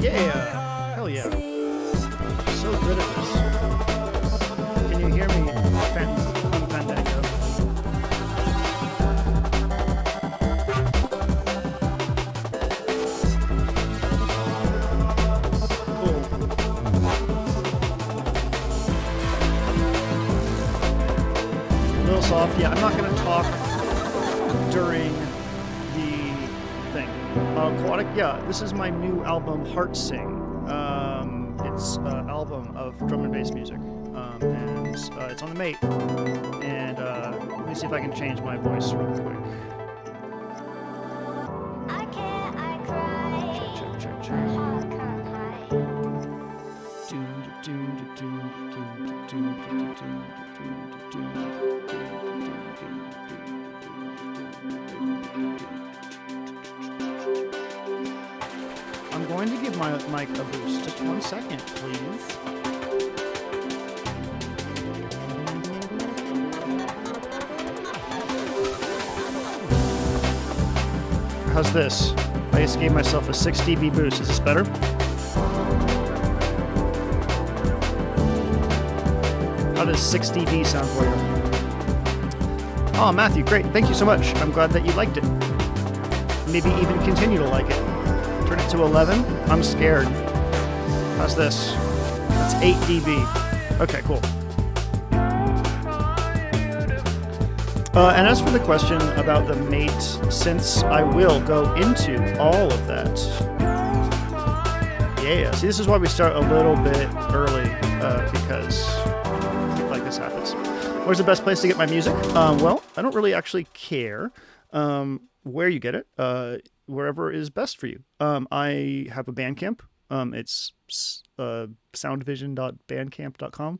Yeah! Hell yeah. So good at this. Can you hear me, Fandango? Cool. A little soft. Yeah, I'm not going to talk during the thing. Aquatic, yeah, this is my new album, Heart Sing. It's an album of drum and bass music, and it's on the Mate. And let me see if I can change my voice real quick. I can't, I cry. Check. My heart can't hide. I'm going to give my mic a boost. Just 1 second, please. How's this? I just gave myself a 6 dB boost. Is this better? How does 6 dB sound for you? Oh, Matthew, great. Thank you so much. I'm glad that you liked it. Maybe even continue to like it. Turn it to 11. I'm scared. How's this? That's 8 dB. Okay, cool. And as for the question about the Mate, since I will go into all of that. Yeah, see, this is why we start a little bit early, because like this happens. Where's the best place to get my music? Well, I don't really actually care where you get it. Wherever is best for you. I have a Bandcamp. It's soundvision.bandcamp.com.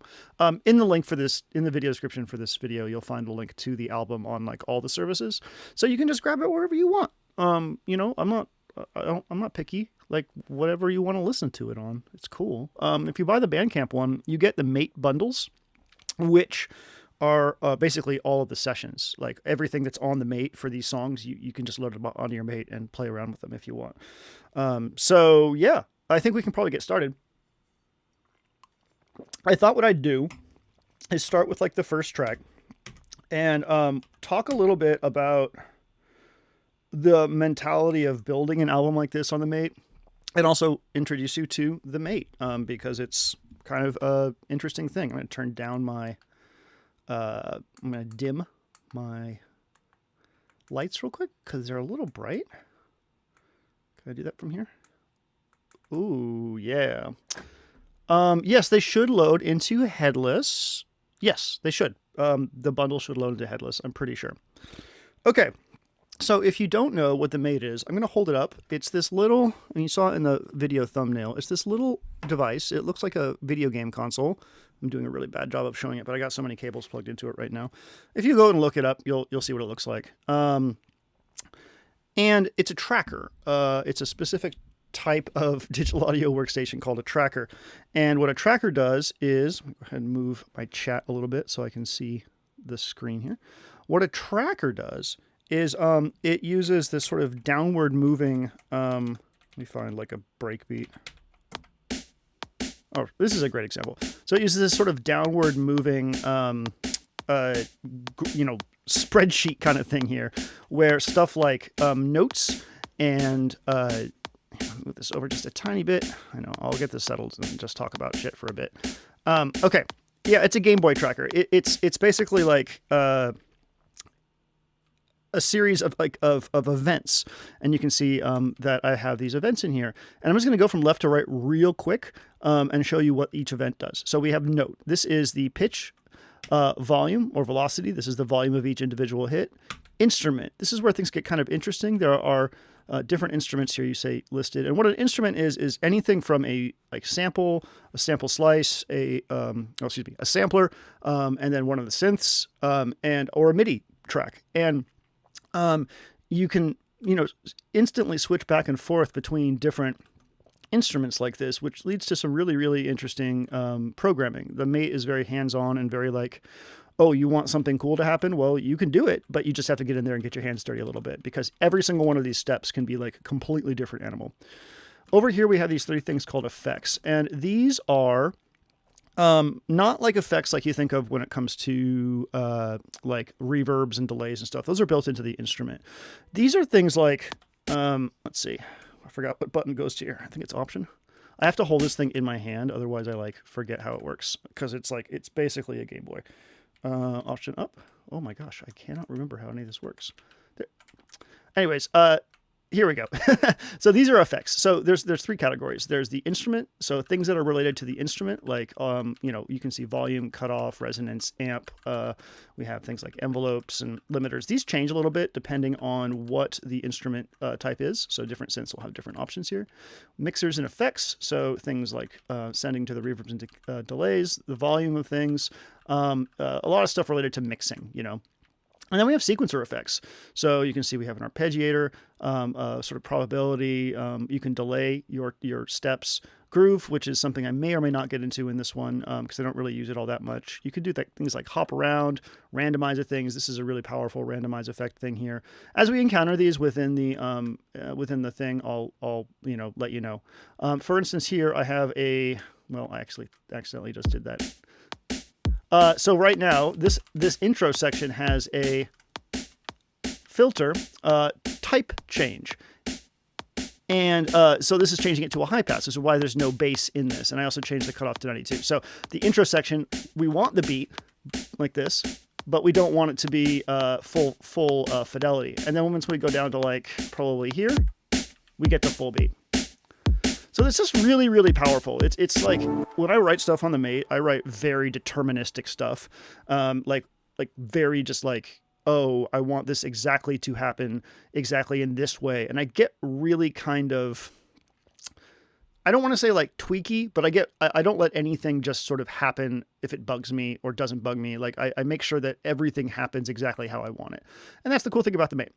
In the link for this, in the video description for this video, you'll find a link to the album on like all the services, so you can just grab it wherever you want. You know, I'm not picky. Like whatever you want to listen to it on, it's cool. If you buy the Bandcamp one, you get the Mate bundles, which are basically all of the sessions, like everything that's on the Mate for these songs. You can just load them onto your Mate and play around with them if you want. So yeah, I think we can probably get started. I thought what I'd do is start with like the first track and talk a little bit about the mentality of building an album like this on the Mate, and also introduce you to the Mate, because it's kind of an interesting thing. I'm going to turn down my I'm going to dim my lights real quick because they're a little bright. Can I do that from here? Ooh, yeah. Yes, they should load into headless. Yes, they should. The bundle should load into headless, I'm pretty sure. Okay, so if you don't know what the Mate is, I'm going to hold it up. It's this little, and you saw it in the video thumbnail, it's this little device. It looks like a video game console. I'm doing a really bad job of showing it, but I got so many cables plugged into it right now. If you go and look it up, you'll see what it looks like. And it's a tracker. It's a specific type of digital audio workstation called a tracker. And what a tracker does is, go ahead and move my chat a little bit so I can see the screen here. What a tracker does is it uses this sort of downward moving, let me find like a breakbeat. Oh, this is a great example. So it uses this sort of downward moving, spreadsheet kind of thing here, where stuff like notes and move this over just a tiny bit. I know, I'll get this settled and just talk about shit for a bit. Okay, yeah, it's a Game Boy tracker. It's basically like a series of events, and you can see that I have these events in here, and I'm just going to go from left to right real quick and show you what each event does. So we have note. This is the pitch, volume or velocity. This is the volume of each individual hit. Instrument. This is where things get kind of interesting. There are different instruments here you say listed, and what an instrument is anything from a sample, a sample slice, a sampler, and then one of the synths, or a MIDI track. And you can, instantly switch back and forth between different instruments like this, which leads to some really, really interesting programming. The Mate is very hands-on and very like, oh, you want something cool to happen? Well, you can do it, but you just have to get in there and get your hands dirty a little bit, because every single one of these steps can be like a completely different animal. over here we have these three things called effects, and these are not like effects like you think of when it comes to like reverbs and delays and stuff. Those are built into the instrument. These are things like, let's see, I forgot what button goes to here. I think it's option. I have to hold this thing in my hand, otherwise I like forget how it works, because it's like, it's basically a Game Boy. Option up. Oh my gosh, I cannot remember how any of this works. There. Anyways, here we go. So these are effects. So there's three categories. There's the instrument, so things that are related to the instrument, like you know, you can see volume, cutoff, resonance, amp. We have things like envelopes and limiters. These change a little bit depending on what the instrument type is. So different synths will have different options here. Mixers and effects, so things like sending to the reverbs and delays, the volume of things, a lot of stuff related to mixing, you know. And then we have sequencer effects. So you can see we have an arpeggiator, sort of probability. You can delay your steps. Groove, which is something I may or may not get into in this one because I don't really use it all that much. You can do things like hop around, randomizer things. This is a really powerful randomize effect thing here. As we encounter these within the thing, I'll you know, let you know. For instance, here I have a, well, I actually accidentally just did that. So right now, this intro section has a filter type change. And so this is changing it to a high pass. This is why there's no bass in this. And I also changed the cutoff to 92. So the intro section, we want the beat like this, but we don't want it to be full fidelity. And then once we go down to like probably here, we get the full beat. So this is really, really powerful. It's like when I write stuff on the Mate, I write very deterministic stuff, like very just like, oh, I want this exactly to happen exactly in this way, and I get really kind of, I don't want to say like tweaky, but I don't let anything just sort of happen if it bugs me or doesn't bug me. Like I make sure that everything happens exactly how I want it, and that's the cool thing about the Mate.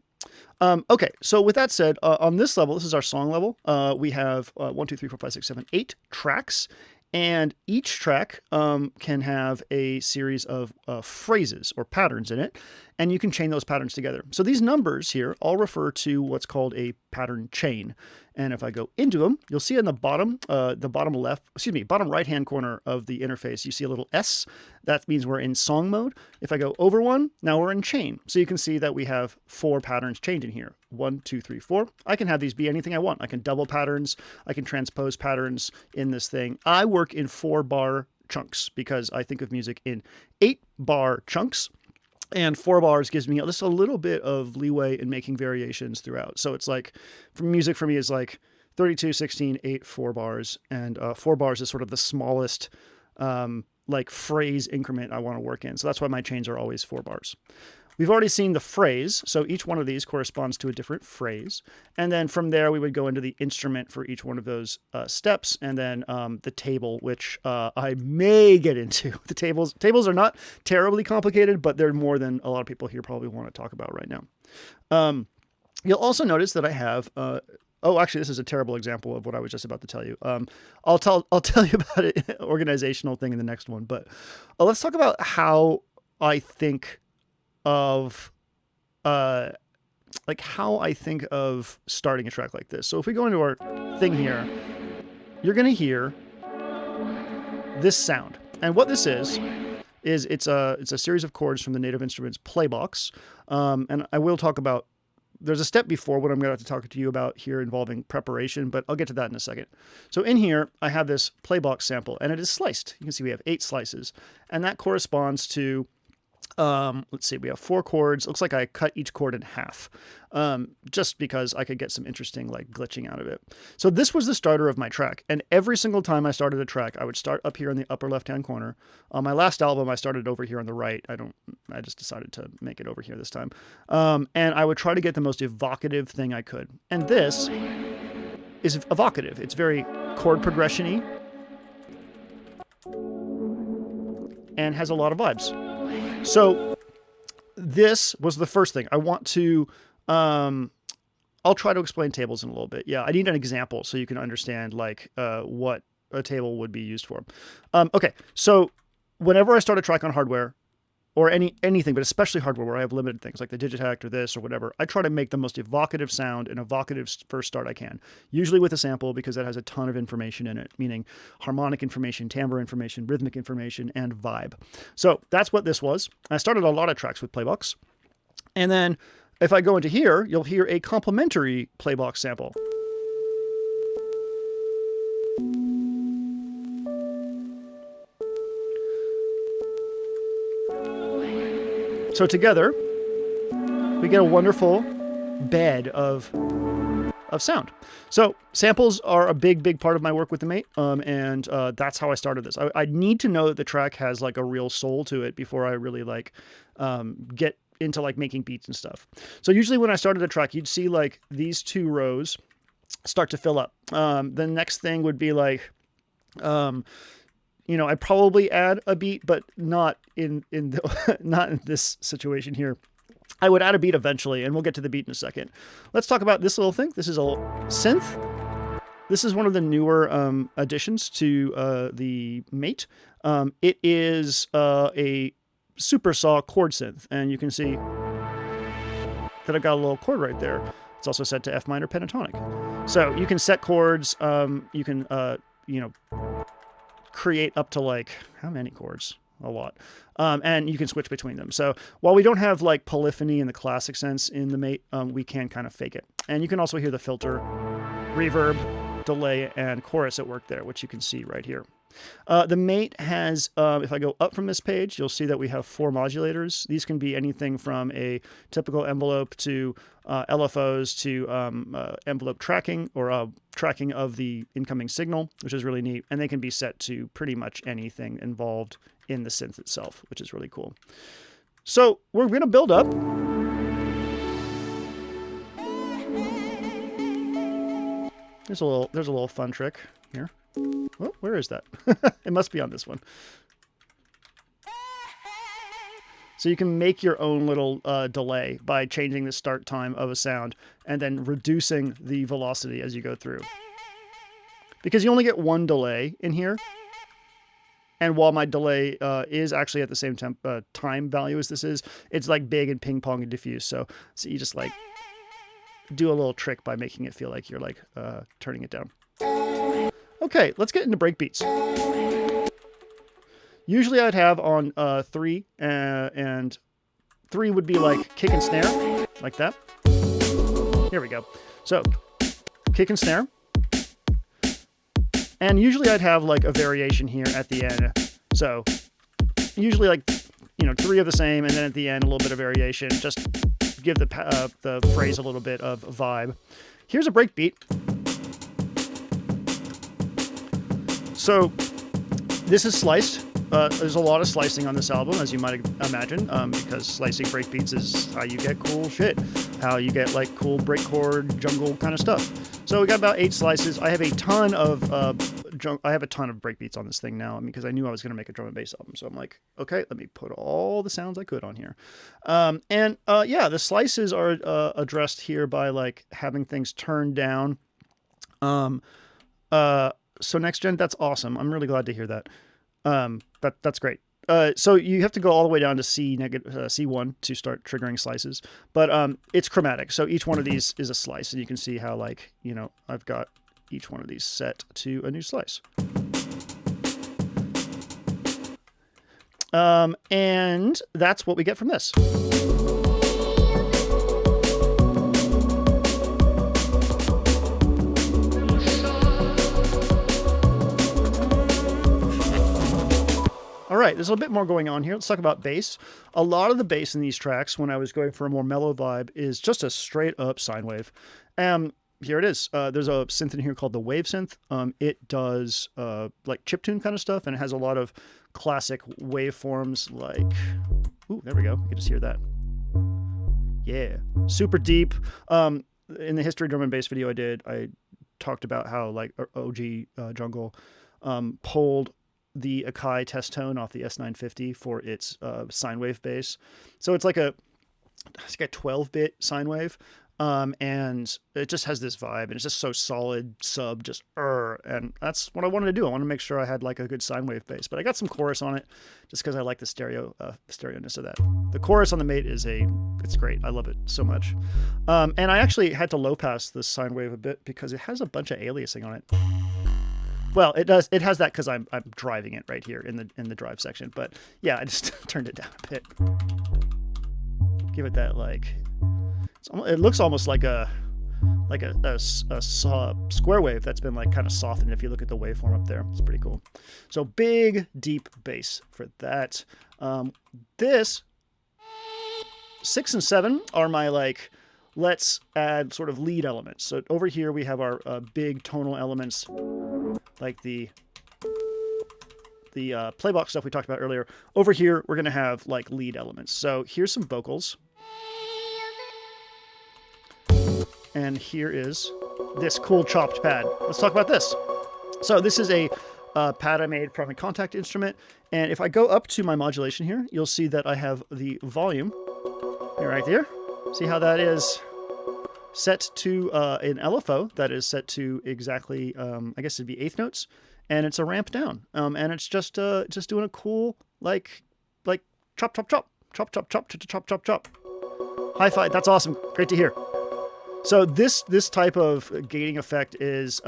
Okay, so with that said, on this level, this is our song level. We have 1, 2, 3, 4, 5, 6, 7, 8 tracks, and each track can have a series of phrases or patterns in it, and you can chain those patterns together. So these numbers here all refer to what's called a pattern chain. And if I go into them, you'll see in the bottom bottom right-hand corner of the interface, you see a little S. That means we're in song mode. If I go over one, now we're in chain. So you can see that we have 4 patterns chained in here. 1, 2, 3, 4. I can have these be anything I want. I can double patterns. I can transpose patterns in this thing. I work in 4-bar chunks because I think of music in 8-bar chunks. And 4 bars gives me just a little bit of leeway in making variations throughout. So it's like, music for me is like 32, 16, 8, 4 bars. And 4 bars is sort of the smallest like phrase increment I want to work in. So that's why my chains are always 4 bars. We've already seen the phrase, so each one of these corresponds to a different phrase. And then from there, we would go into the instrument for each one of those steps, and then the table, which I may get into. The tables are not terribly complicated, but they're more than a lot of people here probably want to talk about right now. You'll also notice that I have... oh, actually, this is a terrible example of what I was just about to tell you. I'll tell you about an organizational thing in the next one, but let's talk about how I think of how I think of starting a track like this. So if we go into our thing here, you're going to hear this sound. And what this is it's a series of chords from the Native Instruments playbox. And I will talk about, there's a step before what I'm going to have to talk to you about here involving preparation, but I'll get to that in a second. So in here, I have this playbox sample, and it is sliced. You can see we have 8 slices, and that corresponds to let's see, we have 4 chords. Looks like I cut each chord in half, just because I could get some interesting like glitching out of it. So this was the starter of my track. And every single time I started a track, I would start up here in the upper left-hand corner. On my last album, I started over here on the right. I just decided to make it over here this time. And I would try to get the most evocative thing I could. And this is evocative. It's very chord progression-y and has a lot of vibes. So this was the first thing I want to, I'll try to explain tables in a little bit. Yeah, I need an example so you can understand like what a table would be used for. Okay, so whenever I start a track on hardware, or anything, but especially hardware where I have limited things like the Digitakt or this or whatever, I try to make the most evocative sound and evocative first start I can. Usually with a sample because that has a ton of information in it, meaning harmonic information, timbre information, rhythmic information, and vibe. So that's what this was. I started a lot of tracks with Playbox. And then if I go into here, you'll hear a complementary Playbox sample. So together, we get a wonderful bed of sound. So samples are a big part of my work with the Mate, and that's how I started this. I need to know that the track has like a real soul to it before I really like get into like making beats and stuff. So usually when I started a track, you'd see like these 2 rows start to fill up. The next thing would be like, you know, I'd probably add a beat, but not in not in this situation here. I would add a beat eventually, and we'll get to the beat in a second. Let's talk about this little thing. This is a synth. This is one of the newer additions to the Mate. It is a super saw chord synth, and you can see that I got a little chord right there. It's also set to F minor pentatonic. So you can set chords. You can, you know, create up to like, how many chords? A lot. And you can switch between them. So while we don't have like polyphony in the classic sense in the Mate, we can kind of fake it. And you can also hear the filter, reverb, delay, and chorus at work there, which you can see right here. The Mate has, if I go up from this page, you'll see that we have 4 modulators. These can be anything from a typical envelope to LFOs to envelope tracking or tracking of the incoming signal, which is really neat. And they can be set to pretty much anything involved in the synth itself, which is really cool. So we're going to build up. There's a little fun trick here. Oh, where is that? It must be on this one. So you can make your own little delay by changing the start time of a sound and then reducing the velocity as you go through. Because you only get 1 delay in here. And while my delay is actually at the same time value as this is, it's like big and ping pong and diffuse. So you just like do a little trick by making it feel like you're like turning it down. Okay, let's get into breakbeats. Usually I'd have on 3, and 3 would be like kick and snare, like that. Here we go. So, kick and snare. And usually I'd have like a variation here at the end. So, usually like, you know, 3 of the same, and then at the end a little bit of variation. Just give the phrase a little bit of vibe. Here's a breakbeat. So this is sliced. There's a lot of slicing on this album, as you might imagine, because slicing breakbeats is how you get cool shit, how you get like cool breakchord jungle kind of stuff. So we got about 8 slices. I have a ton of breakbeats on this thing now, because I knew I was going to make a drum and bass album. So I'm like, okay, let me put all the sounds I could on here. Yeah, the slices are addressed here by like having things turned down. So next gen, that's awesome. I'm really glad to hear that. That's great. So you have to go all the way down to C1 to start triggering slices, but it's chromatic. So each one of these is a slice, and you can see how, like, you know, I've got each one of these set to a new slice. And that's what we get from this. All right, there's a bit more going on here. Let's talk about bass. A lot of the bass in these tracks, when I was going for a more mellow vibe, is just a straight up sine wave. Here it is. There's a synth in here called the wave synth. It does like chiptune kind of stuff, and it has a lot of classic waveforms like, ooh, there we go. You can just hear that. Yeah, super deep. In the history drum and bass video I talked about how like OG Jungle pulled the Akai test tone off the S950 for its sine wave bass. So it's like a 12-bit sine wave. And it just has this vibe, and it's just so solid sub, just and that's what I wanted to do. I want to make sure I had like a good sine wave bass, but I got some chorus on it just because I like the stereoness of that. The chorus on the Mate it's great. I love it so much. And I actually had to low pass this sine wave a bit because it has a bunch of aliasing on it. Well, it does. It has that because I'm driving it right here in the drive section. But yeah, I just turned it down a bit. Give it that like. It looks almost like a square wave that's been like kind of softened. If you look at the waveform up there, it's pretty cool. So big deep bass for that. This 6 and 7 are my like let's add sort of lead elements. So over here we have our big tonal elements like the playbox stuff we talked about earlier. Over here we're gonna have like lead elements. So here's some vocals. And here is this cool chopped pad. Let's talk about this. So this is a pad I made from a contact instrument. And if I go up to my modulation here, you'll see that I have the volume right there. See how that is set to an LFO that is set to exactly, I guess it'd be eighth notes. And it's a ramp down. And it's just doing a cool, like chop, chop, chop, chop, chop, chop, chop, chop, chop, chop. Hi-fi, that's awesome. Great to hear. So this type of gating effect is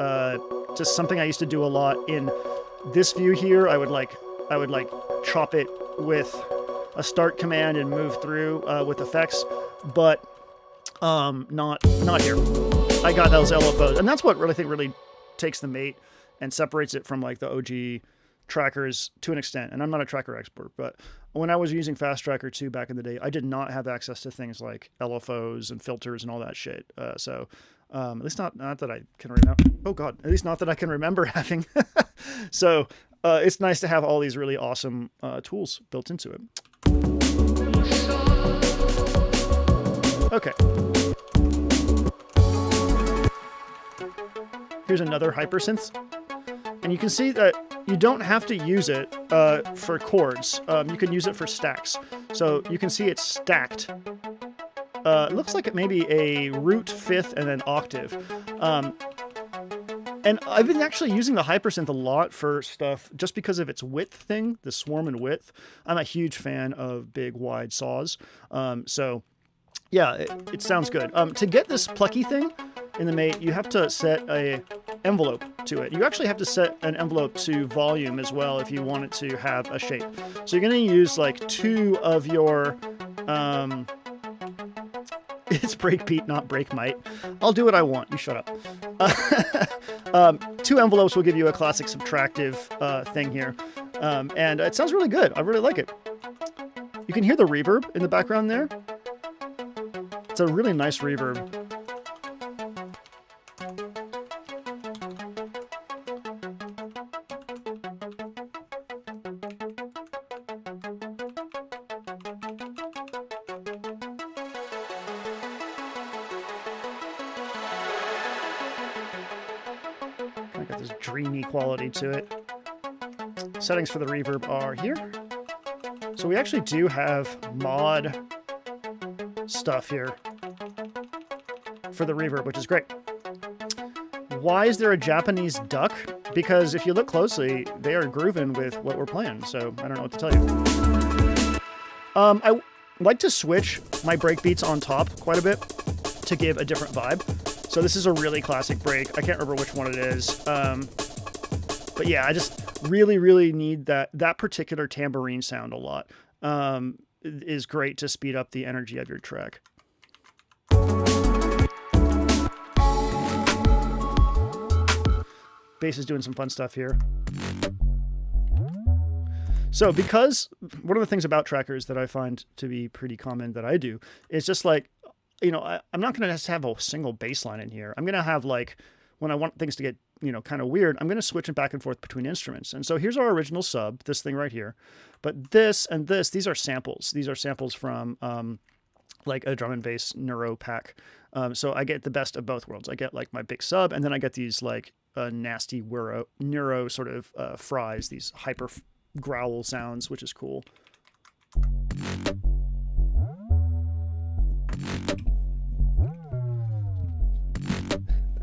just something I used to do a lot in this view here. I would like chop it with a start command and move through with effects, but not here. I got those LFOs, and that's what I think really takes the Mate and separates it from like the OG trackers to an extent. And I'm not a tracker expert, but when I was using Fast Tracker 2 back in the day, I did not have access to things like LFOs and filters and all that shit. So at least not that I can remember. Oh God, at least not that I can remember having. So it's nice to have all these really awesome tools built into it. Okay. Here's another hypersynth. And you can see that you don't have to use it for chords. You can use it for stacks. So you can see it's stacked. It looks like it may be a root, fifth, and then octave. And I've been actually using the hypersynth a lot for stuff just because of its width thing, the swarm and width. I'm a huge fan of big, wide saws. So yeah, it sounds good. To get this plucky thing in the Mate, you have to set a envelope to it. You actually have to set an envelope to volume as well if you want it to have a shape. So you're going to use like 2 of your it's breakbeat, not breakmite. I'll do what I want. You shut up. 2 envelopes will give you a classic subtractive thing here. And it sounds really good. I really like it. You can hear the reverb in the background there. It's a really nice reverb. Got this dreamy quality to it. Settings for the reverb are here. So we actually do have mod stuff here for the reverb, which is great. Why is there a Japanese duck? Because if you look closely, they are grooving with what we're playing, so I don't know what to tell you. I like to switch my breakbeats on top quite a bit to give a different vibe. So this is a really classic break. I can't remember which one it is. But yeah, I just really need that particular tambourine sound a lot. Is great to speed up the energy of your track. Bass is doing some fun stuff here. So because one of the things about trackers that I find to be pretty common that I do is just like, you know, I'm not going to just have a single bass line in here. I'm going to have like, when I want things to get, you know, kind of weird, I'm going to switch it back and forth between instruments. And so here's our original sub, this thing right here. But this and this, these are samples. These are samples from like a drum and bass neuro pack. So I get the best of both worlds. I get like my big sub, and then I get these like nasty neuro sort of fries, these hyper growl sounds, which is cool.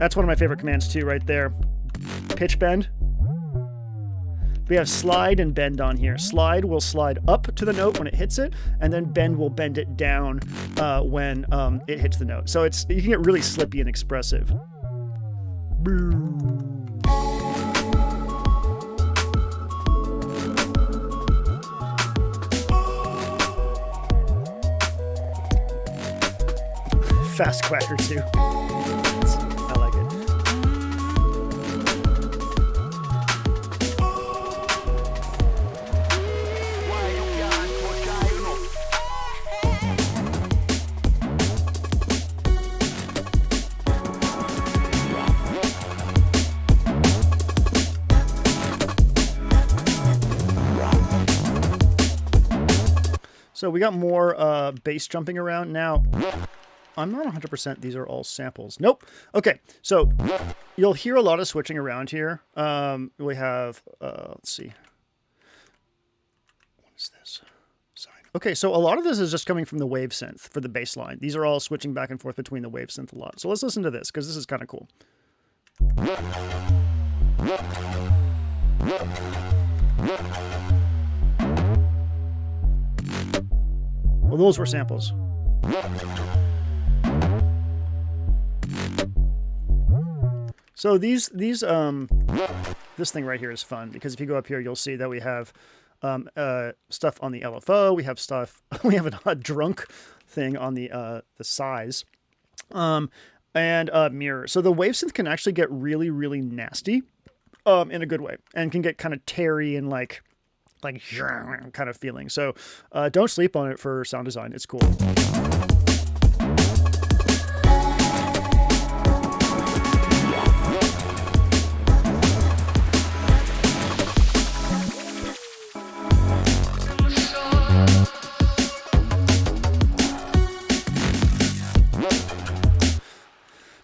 That's one of my favorite commands too, right there. Pitch bend. We have slide and bend on here. Slide will slide up to the note when it hits it, and then bend will bend it down when it hits the note. So you can get really slippy and expressive. Fast quacker too. I like it. So we got more bass jumping around now. I'm not 100%. These are all samples. Nope. Okay. So you'll hear a lot of switching around here. We have, let's see. What is this? Sorry. Okay. So a lot of this is just coming from the wave synth for the bass line. These are all switching back and forth between the wave synth a lot. So let's listen to this because this is kind of cool. Well, those were samples. So this thing right here is fun because if you go up here, you'll see that we have stuff on the LFO. We have stuff. We have a drunk thing on the size, and mirror. So the wave synth can actually get really, really nasty, in a good way, and can get kind of teary and like kind of feeling. So don't sleep on it for sound design. It's cool.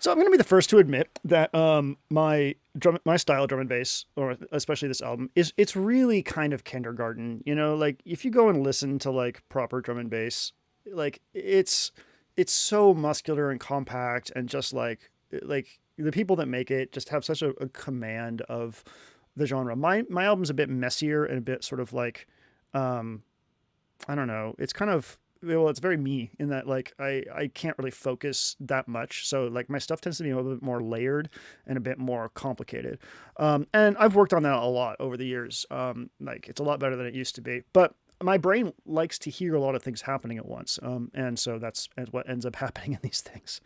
So I'm going to be the first to admit that my style of drum and bass, or especially this album, it's really kind of kindergarten. You know, like if you go and listen to like proper drum and bass, like it's so muscular and compact, and just like the people that make it just have such a command of the genre. My album's a bit messier and a bit sort of like I don't know. It's kind of, well, it's very me in that like I can't really focus that much. So like my stuff tends to be a little bit more layered and a bit more complicated. And I've worked on that a lot over the years. Like it's a lot better than it used to be. But my brain likes to hear a lot of things happening at once. And so that's what ends up happening in these things.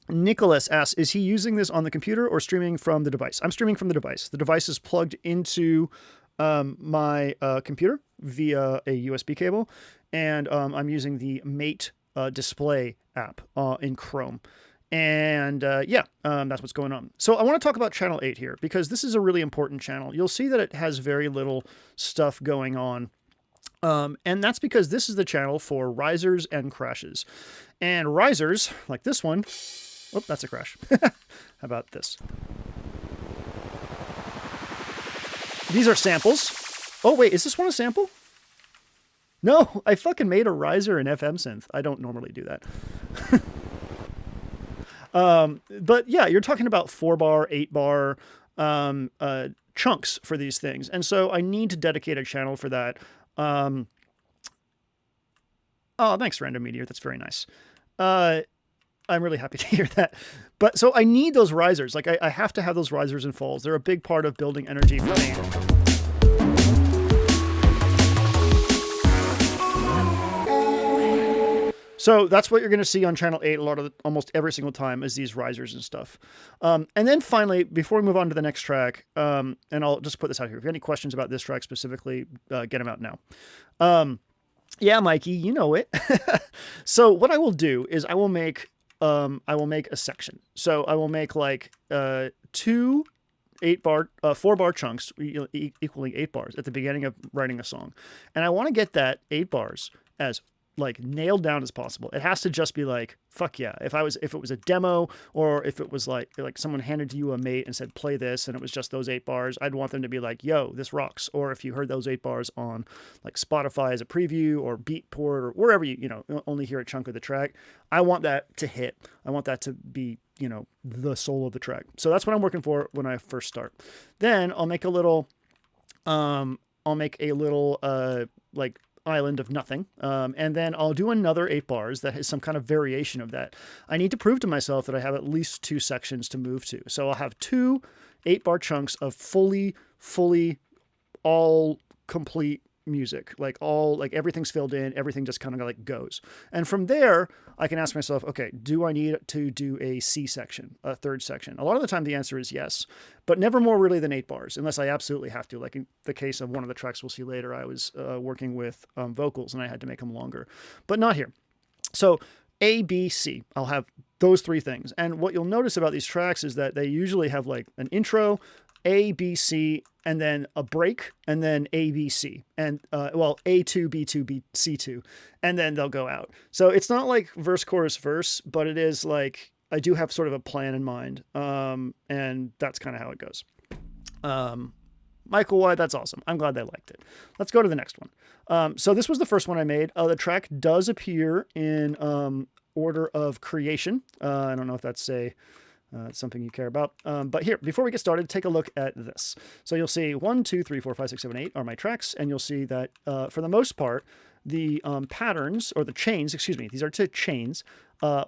Nicholas asks, is he using this on the computer or streaming from the device? I'm streaming from the device. The device is plugged into my computer via a USB cable, and I'm using the Mate display app in Chrome. And that's what's going on. So I want to talk about channel 8 here, because this is a really important channel. You'll see that it has very little stuff going on. And that's because this is the channel for risers and crashes. And risers, like this one, oh, that's a crash. How about this? These are samples. Oh, wait, is this one a sample? No, I fucking made a riser in FM synth. I don't normally do that. But yeah, you're talking about 4-bar, 8-bar chunks for these things. And so I need to dedicate a channel for that. Oh, thanks, Random Meteor. That's very nice. I'm really happy to hear that. But so I need those risers. Like I have to have those risers and falls. They're a big part of building energy for me. So that's what you're going to see on channel 8 almost every single time, is these risers and stuff. And then finally, before we move on to the next track, and I'll just put this out here. If you have any questions about this track specifically, get them out now. Yeah, Mikey, you know it. So what I will do is I will make a section. So I will make like 2 4-bar chunks equaling 8 bars at the beginning of writing a song. And I want to get that 8 bars as like nailed down as possible. It has to just be like, fuck yeah. If it was a demo, or if it was like someone handed you a mate and said, play this, and it was just those 8 bars, I'd want them to be like, yo, this rocks. Or if you heard those 8 bars on like Spotify as a preview or Beatport or wherever you only hear a chunk of the track, I want that to hit. I want that to be, the soul of the track. So that's what I'm working for when I first start. Then I'll make a little, like island of nothing. And then I'll do another 8 bars that has some kind of variation of that. I need to prove to myself that I have at least 2 sections to move to. So I'll have 2 8-bar chunks of fully all complete music, like everything's filled in, everything just kind of like goes. And from there, I can ask myself, okay, do I need to do a C section, a third section? A lot of the time the answer is yes, but never more really than 8 bars, unless I absolutely have to. Like in the case of one of the tracks we'll see later, I was working with vocals and I had to make them longer, but not here. So A, B, C, I'll have those 3 things. And what you'll notice about these tracks is that they usually have like an intro, A, B, C, and then a break, and then A, B, C, and A2, B2, B, C2, and then they'll go out. So it's not like verse, chorus, verse, but it is like I do have sort of a plan in mind, and that's kind of how it goes. Michael White, that's awesome. I'm glad they liked it. Let's go to the next one. So this was the first one I made. The track does appear in order of creation. I don't know if that's something you care about. But here, before we get started, take a look at this. So you'll see 1, 2, 3, 4, 5, 6, 7, 8 are my tracks. And you'll see that for the most part, the patterns, or the chains, these are 2 chains,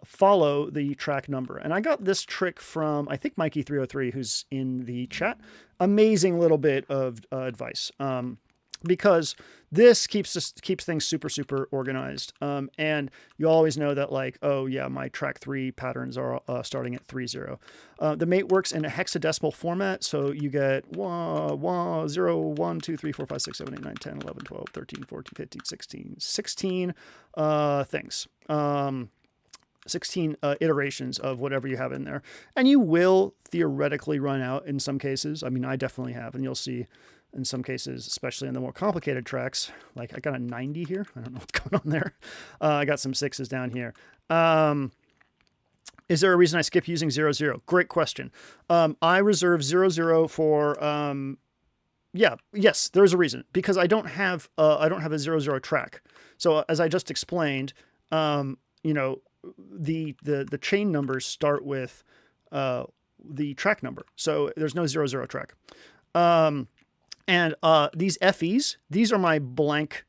follow the track number. And I got this trick from, I think, Mikey303, who's in the chat. Amazing little bit of advice. Because this keeps things super organized. And you always know that, like, oh yeah, my track 3 patterns are starting at 3-0. The mate works in a hexadecimal format, so you get 0, 1, 2, 3, 4, 5, 6, 7, 8, 9, 10, 11, 12, 13, 14, 15, 16 things. 16 iterations of whatever you have in there. And you will theoretically run out in some cases. I mean, I definitely have, and you'll see in some cases, especially in the more complicated tracks, like I got a 90 here. I don't know what's going on there. I got some 6s down here. Is there a reason I skip using 0-0? Great question. I reserve 0-0 for, yes, there's a reason, because I don't have a 0-0 track. So as I just explained, the chain numbers start with, the track number. So there's no 0-0 track. And these FEs, these are my blank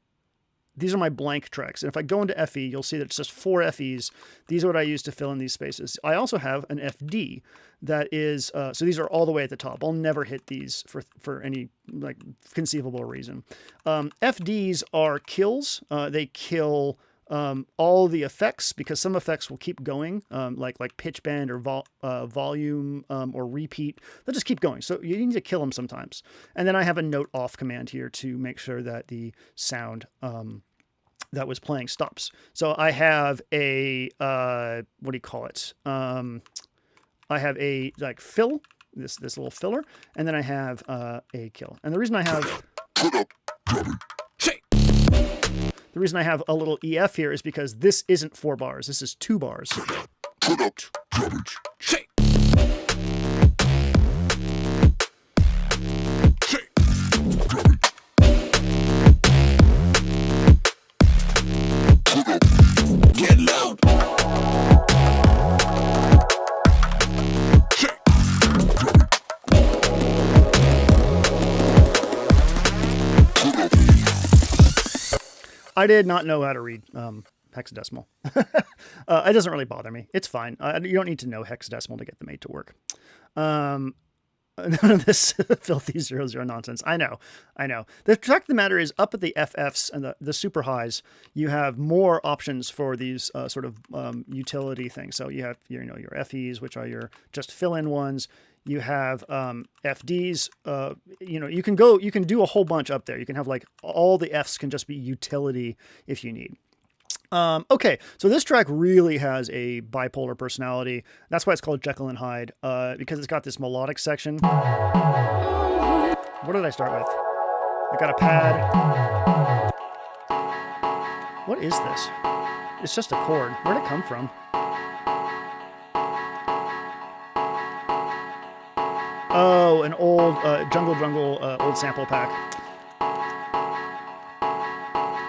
tracks. And if I go into FE, you'll see that it's just 4 FEs. These are what I use to fill in these spaces. I also have an FD that is, so these are all the way at the top. I'll never hit these for any like conceivable reason. FDs are kills. They kill all the effects, because some effects will keep going, like pitch bend or volume or repeat. They'll just keep going. So you need to kill them sometimes. And then I have a note off command here to make sure that the sound that was playing stops. So I have a, what do you call it? I have a like fill, this little filler, and then I have a kill. And the reason I have a little EF here is because this isn't 4 bars. This is 2 bars. Get loud. I did not know how to read hexadecimal. It doesn't really bother me. It's fine. You don't need to know hexadecimal to get the mate to work. None of this filthy 0-0 nonsense. I know. The fact of the matter is, up at the FFs and the super highs, you have more options for these sort of utility things. So you have your FEs, which are your just fill-in ones. You have FDs. You can do a whole bunch up there. You can have like all the Fs can just be utility if you need. Okay, so this track really has a bipolar personality. That's why it's called Jekyll and Hyde, because it's got this melodic section. What did I start with? I got a pad. What is this? It's just a chord. Where'd it come from? Oh, an old Jungle old sample pack.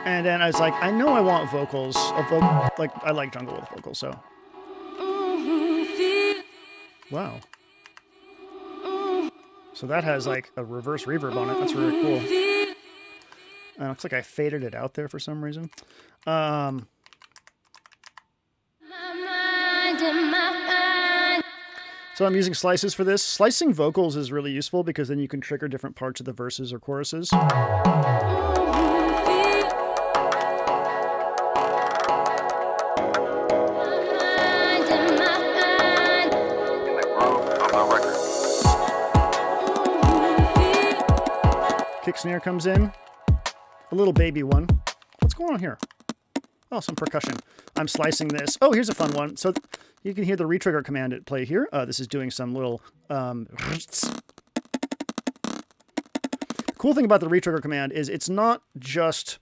And then I was like, I know I want vocals. Like, I like Jungle with vocals, so. Wow. So that has like a reverse reverb on it. That's really cool. It looks like I faded it out there for some reason. So I'm using slices for this. Slicing vocals is really useful because then you can trigger different parts of the verses or choruses. Kick snare comes in. A little baby one. What's going on here? Oh, some percussion. I'm slicing this. Oh, here's a fun one. So you can hear the retrigger command at play here. This is doing some little... cool thing about the retrigger command is it's not just,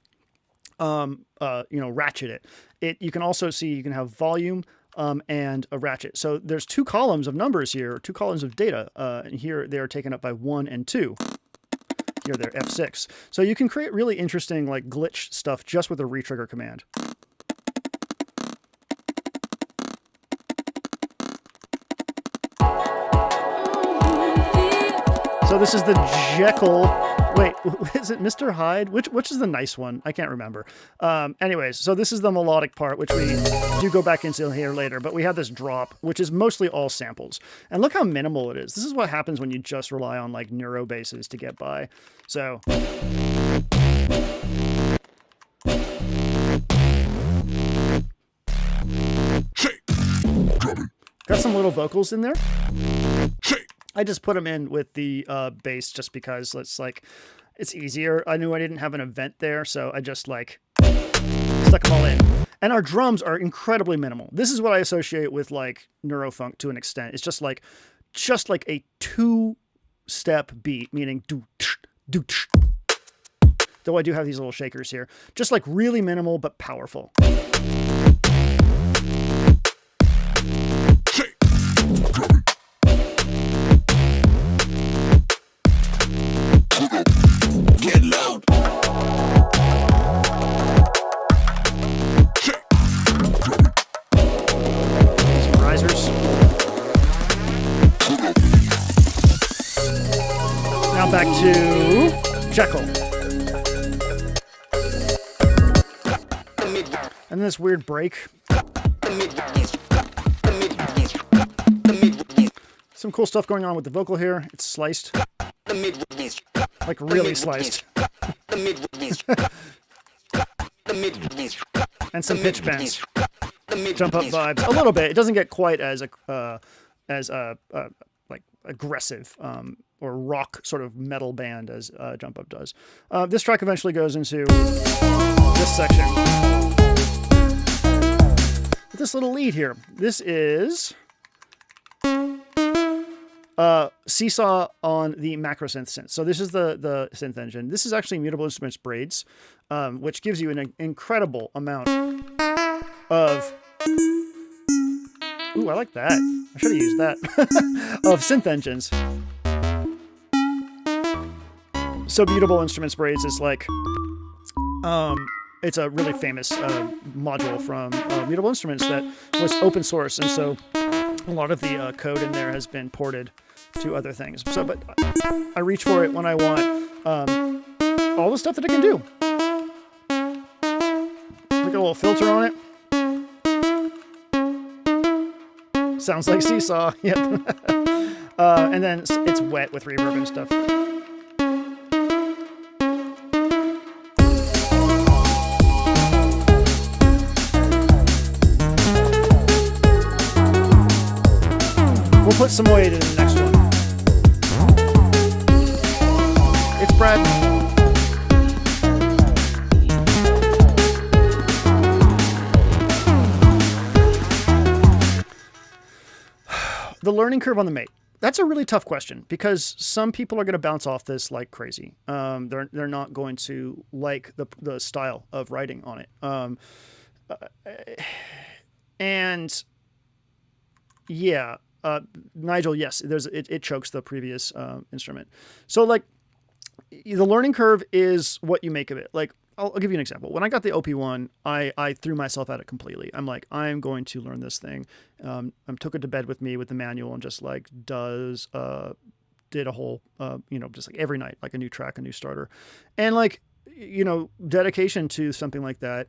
ratchet it. You can also see you can have volume and a ratchet. So there's two columns of numbers here, two columns of data. And here they are taken up by 1 and 2. Here they're F6. So you can create really interesting like glitch stuff just with a retrigger command. So this is the Jekyll. Wait, is it Mr. Hyde? Which is the nice one? I can't remember. Anyways, so this is the melodic part, which we do go back into here later. But we have this drop, which is mostly all samples. And look how minimal it is. This is what happens when you just rely on like neuro basses to get by. So... got some little vocals in there. I just put them in with the bass just because it's easier. I knew I didn't have an event there, so I just like stuck them all in. And our drums are incredibly minimal. This is what I associate with like neurofunk to an extent. It's just like a 2-step beat, meaning do do. Though I do have these little shakers here, just like really minimal but powerful. Get loud. Some risers. Now back to Jekyll. And this weird break. Some cool stuff going on with the vocal here. It's sliced. Like really sliced. And some pitch bends. Jump up vibes. A little bit. It doesn't get quite as like aggressive or rock sort of metal band as Jump Up does. This track eventually goes into this section. With this little lead here. This is Seesaw on the macro synth. So this is the synth engine. This is actually Mutable Instruments Braids, which gives you an incredible amount of... Ooh, I like that. I should have used that. Of synth engines. So Mutable Instruments Braids is like... it's a really famous module from Mutable Instruments that was open source, and so a lot of the code in there has been ported to other things. So, but I reach for it when I want all the stuff that it can do. Look at a little filter on it. Sounds like Seesaw. Yep. And then it's wet with reverb and stuff. We'll put some weight in the next one. It's Brad. The learning curve on the Mate. That's a really tough question because some people are going to bounce off this like crazy. They're not going to like the style of writing on it. And yeah, Nigel, yes, it chokes the previous instrument. So like the learning curve is what you make of it. Like I'll give you an example. When I got the OP1, I threw myself at it completely. I'm like, I'm going to learn this thing. I took it to bed with me with the manual and just like did a whole, just like every night, like a new track, a new starter. And like, dedication to something like that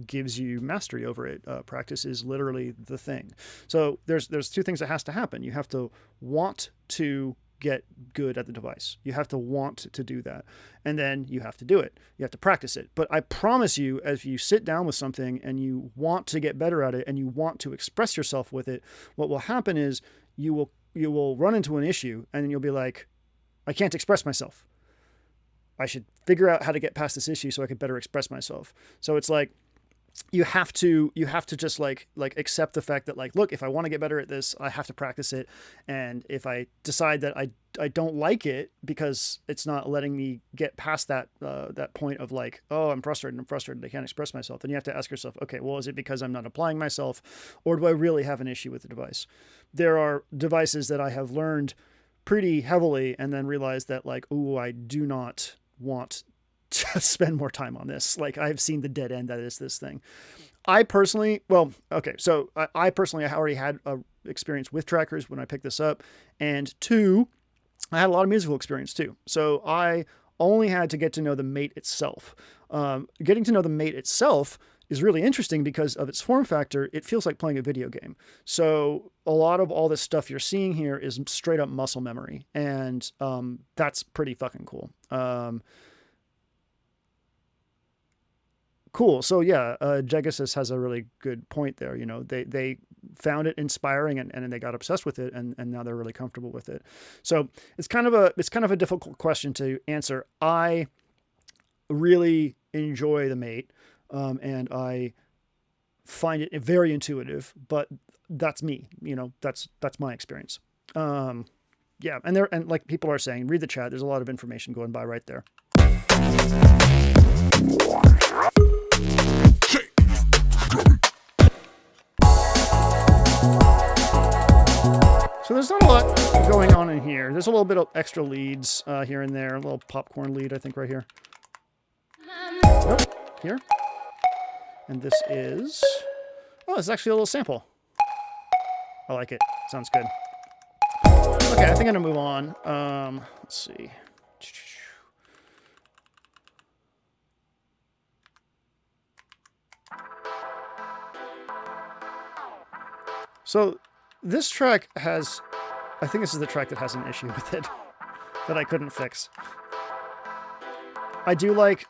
gives you mastery over it. Practice is literally the thing. So there's two things that has to happen. You have to want to get good at the device. You have to want to do that. And then you have to do it. You have to practice it. But I promise you, if you sit down with something and you want to get better at it and you want to express yourself with it, what will happen is you will run into an issue and then you'll be like, I can't express myself. I should figure out how to get past this issue so I can better express myself. So it's like, you have to just like accept the fact that like, look, if I want to get better at this, I have to practice it. And if I decide that I don't like it because it's not letting me get past that point of like, oh, I'm frustrated, I can't express myself, then you have to ask yourself, okay, well, is it because I'm not applying myself, or do I really have an issue with the device? There are devices that I have learned pretty heavily and then realized that like, oh, I do not want to spend more time on this. Like I've seen the dead end that is this thing. I personally, I personally already had a experience with trackers when I picked this up, and two, I had a lot of musical experience too. So I only had to get to know the mate itself. Getting to know the mate itself is really interesting because of its form factor. It feels like playing a video game. So a lot of all this stuff you're seeing here is straight up muscle memory, and that's pretty fucking cool. Cool. So yeah, Jegasis has a really good point there. They found it inspiring and they got obsessed with it, and now they're really comfortable with it. So it's kind of a difficult question to answer. I really enjoy the mate, and I find it very intuitive, but that's me. That's my experience. Yeah, and like people are saying, read the chat. There's a lot of information going by right there. So there's not a lot going on in here. There's a little bit of extra leads here and there. A little popcorn lead, I think, right here. Nope, here. And this is... Oh, it's actually a little sample. I like it. Sounds good. Okay, I think I'm going to move on. Let's see. So this track has, I think this is the track that has an issue with it that I couldn't fix. I do like,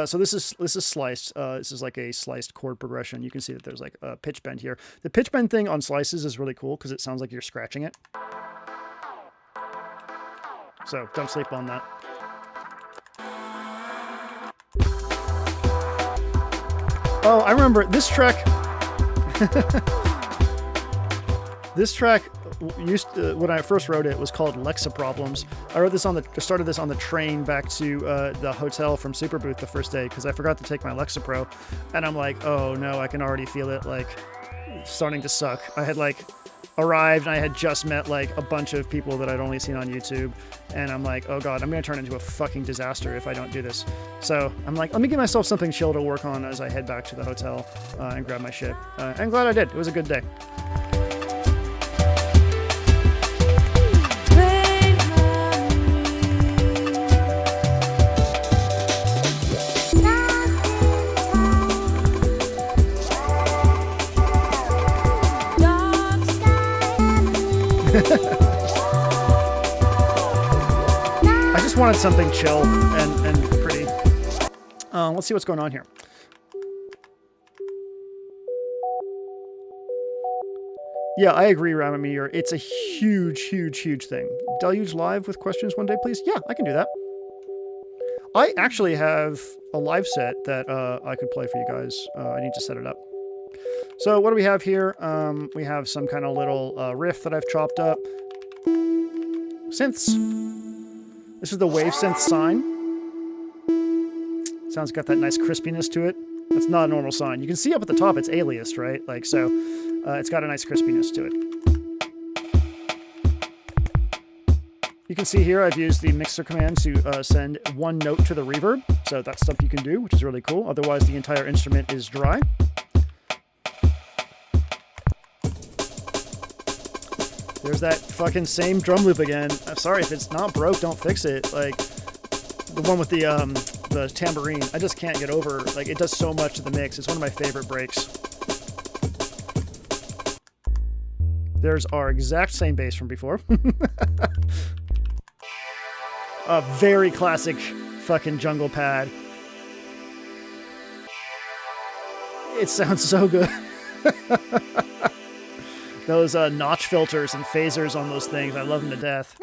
so this is sliced. This is like a sliced chord progression. You can see that there's like a pitch bend here. The pitch bend thing on slices is really cool because it sounds like you're scratching it. So don't sleep on that. Oh, I remember this track. This track when I first wrote it was called Lexa Problems. I wrote this started this on the train back to the hotel from Superbooth the first day because I forgot to take my Lexapro, and I'm like, oh no, I can already feel it like starting to suck. I had like arrived and I had just met like a bunch of people that I'd only seen on YouTube, and I'm like, oh god, I'm gonna turn into a fucking disaster if I don't do this. So I'm like, let me give myself something chill to work on as I head back to the hotel and grab my shit. I'm glad I did. It was a good day. I just wanted something chill and pretty. Let's see what's going on here. Yeah, I agree, Ramamir. It's a huge, huge, huge thing. Deluge live with questions one day, please? Yeah, I can do that. I actually have a live set that I could play for you guys. I need to set it up. So what do we have here? We have some kind of little riff that I've chopped up. synths. This is the wave synth sine. Sounds got that nice crispiness to it. That's not a normal sine. You can see up at the top it's aliased, right? Like so, it's got a nice crispiness to it. You can see here I've used the mixer command to send one note to the reverb. So that's stuff you can do, which is really cool. Otherwise, the entire instrument is dry. There's that fucking same drum loop again. I'm sorry, if it's not broke, don't fix it. Like, the one with the tambourine. I just can't get over. Like, it does so much to the mix. It's one of my favorite breaks. There's our exact same bass from before. A very classic fucking jungle pad. It sounds so good. Those notch filters and phasers on those things, I love them to death.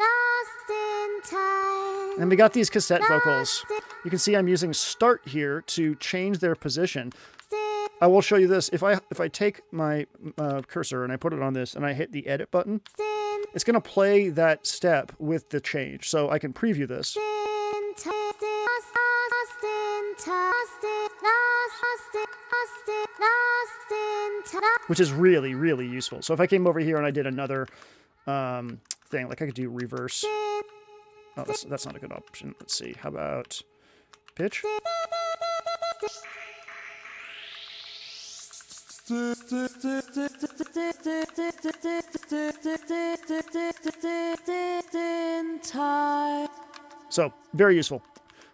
And we got these cassette vocals. You can see I'm using start here to change their position. I will show you this. If I take my cursor and I put it on this and I hit the edit button, it's going to play that step with the change. So I can preview this. Which is really, really useful. So if I came over here and I did another thing, like I could do reverse. Oh, that's not a good option. Let's see. How about pitch? So, very useful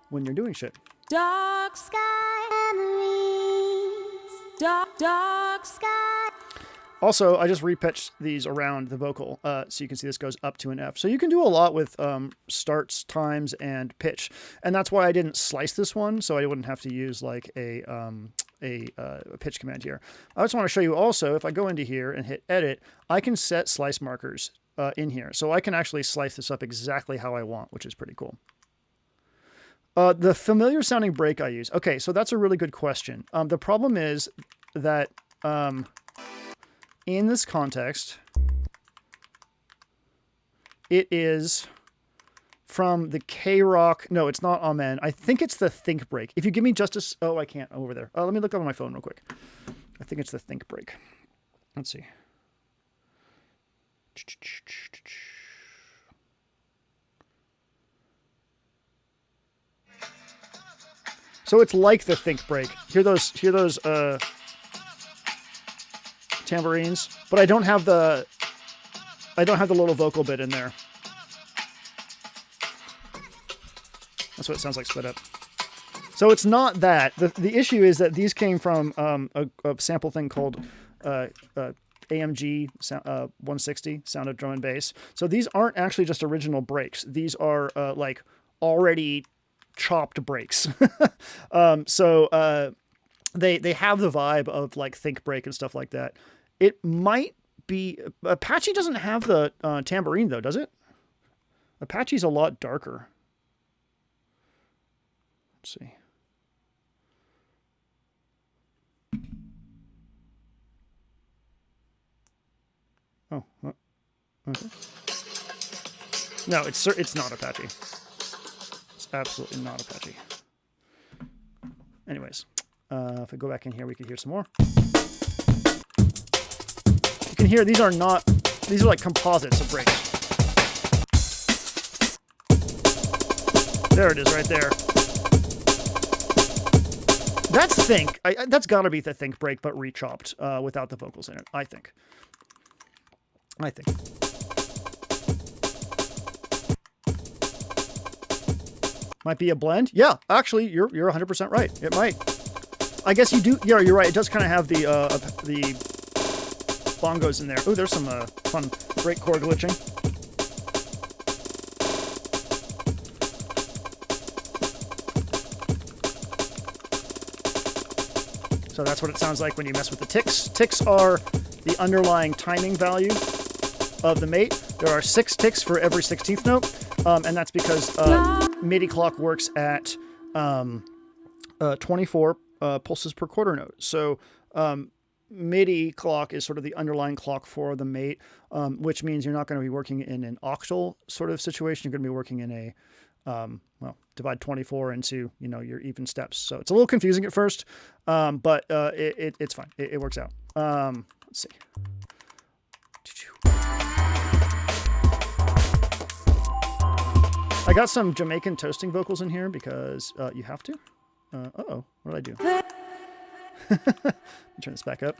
when you're doing shit. Dark sky memories. Dark sky. Also, I just repitched these around the vocal, so you can see this goes up to an F. So you can do a lot with starts, times, and pitch. And that's why I didn't slice this one, so I wouldn't have to use like a pitch command here. I just want to show you also, if I go into here and hit edit, I can set slice markers in here. So I can actually slice this up exactly how I want, which is pretty cool. The familiar sounding break I use. Okay, so that's a really good question. The problem is that in this context, it is from the K-Rock. No, it's not Amen. I think it's the Think break. If you give me just a... Oh, I can't. Over there. Let me look up on my phone real quick. I think it's the Think break. Let's see. So it's like the Think break. Hear those tambourines, but I don't have the little vocal bit in there. That's what it sounds like split up. So it's not that. The issue is that these came from a sample thing called AMG 160, Sound of Drum and Bass. So these aren't actually just original breaks. These are like already chopped breaks. So they have the vibe of like Think break and stuff like that. It might be... Apache doesn't have the tambourine though, does it? Apache's a lot darker. Let's see. Oh, okay. No, it's not Apache. It's absolutely not Apache. Anyways, if I go back in here, we can hear some more. You can hear these are like composites of breaks. There it is right there. That's Think. That's got to be the Think break, but rechopped without the vocals in it, I think. Might be a blend. Yeah, actually, you're 100% right. It might. I guess you do. Yeah, you're right. It does kind of have the bongos in there. Oh, there's some fun break chord glitching. So that's what it sounds like when you mess with the ticks. Ticks are the underlying timing value of the mate. There are 6 ticks for every 16th note, and that's because MIDI clock works at 24 pulses per quarter note. So MIDI clock is sort of the underlying clock for the mate, which means you're not going to be working in an octal sort of situation. You're going to be working in a, divide 24 into, your even steps. So it's a little confusing at first, but it's fine. It works out. Let's see. I got some Jamaican toasting vocals in here because you have to. Uh-oh, what did I do? Let me turn this back up.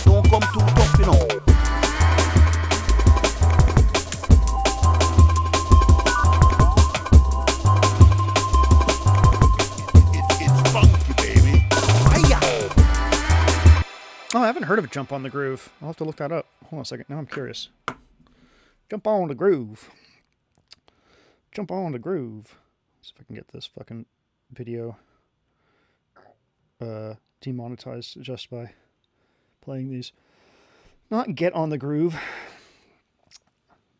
Don't come too tough, you know. It's funky, baby. Oh, I haven't heard of Jump on the Groove. I'll have to look that up. Hold on a second. Now I'm curious. Jump on the groove. Jump on the groove. Let's see if I can get this fucking video demonetized just by playing these. Not get on the groove.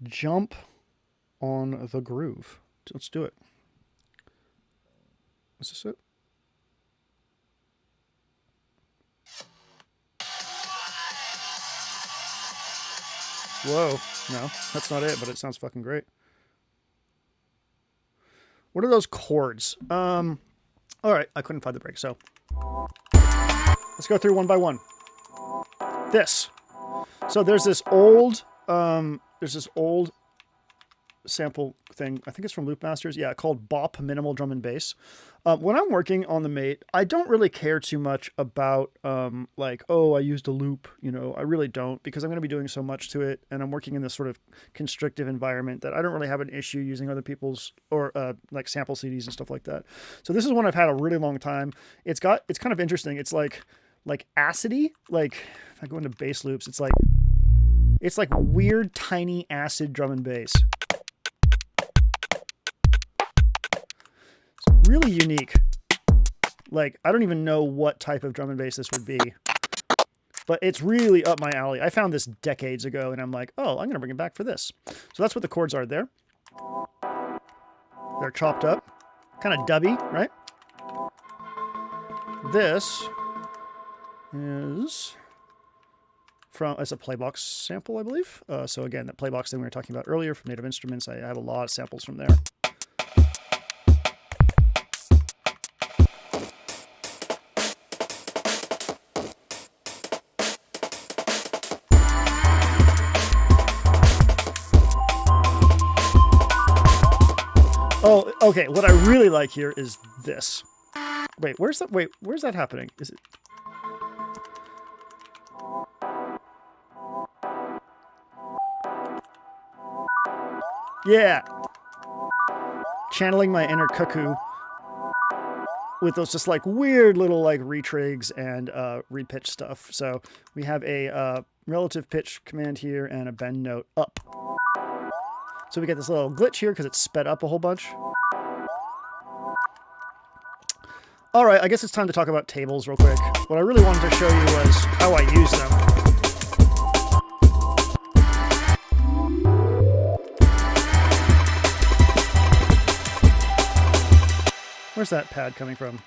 Jump on the groove. Let's do it. Is this it? Whoa. No, that's not it, but it sounds fucking great. What are those chords? All right, I couldn't find the break, so let's go through one by one. This. So there's this old sample thing. I think it's from Loop Masters. Yeah, called Bop Minimal Drum and Bass. When I'm working on the mate, I don't really care too much about I used a loop. I really don't, because I'm going to be doing so much to it, and I'm working in this sort of constrictive environment that I don't really have an issue using other people's or sample CDs and stuff like that. So this is one I've had a really long time. It's kind of interesting. It's like acidy. Like if I go into bass loops, it's like weird tiny acid drum and bass. It's really unique. Like, I don't even know what type of drum and bass this would be, but it's really up my alley. I found this decades ago, and I'm like, oh, I'm going to bring it back for this. So that's what the chords are there. They're chopped up, kind of dubby, right? This is it's a Playbox sample, I believe. So again, that Playbox thing we were talking about earlier from Native Instruments, I have a lot of samples from there. Oh, okay. What I really like here is this. Wait, where's that happening? Is it? Yeah. Channeling my inner cuckoo with those just like weird little like retrigs and repitch stuff. So we have a relative pitch command here and a bend note up. So we get this little glitch here because it's sped up a whole bunch. All right, I guess it's time to talk about tables real quick. What I really wanted to show you was how I use them. Where's that pad coming from?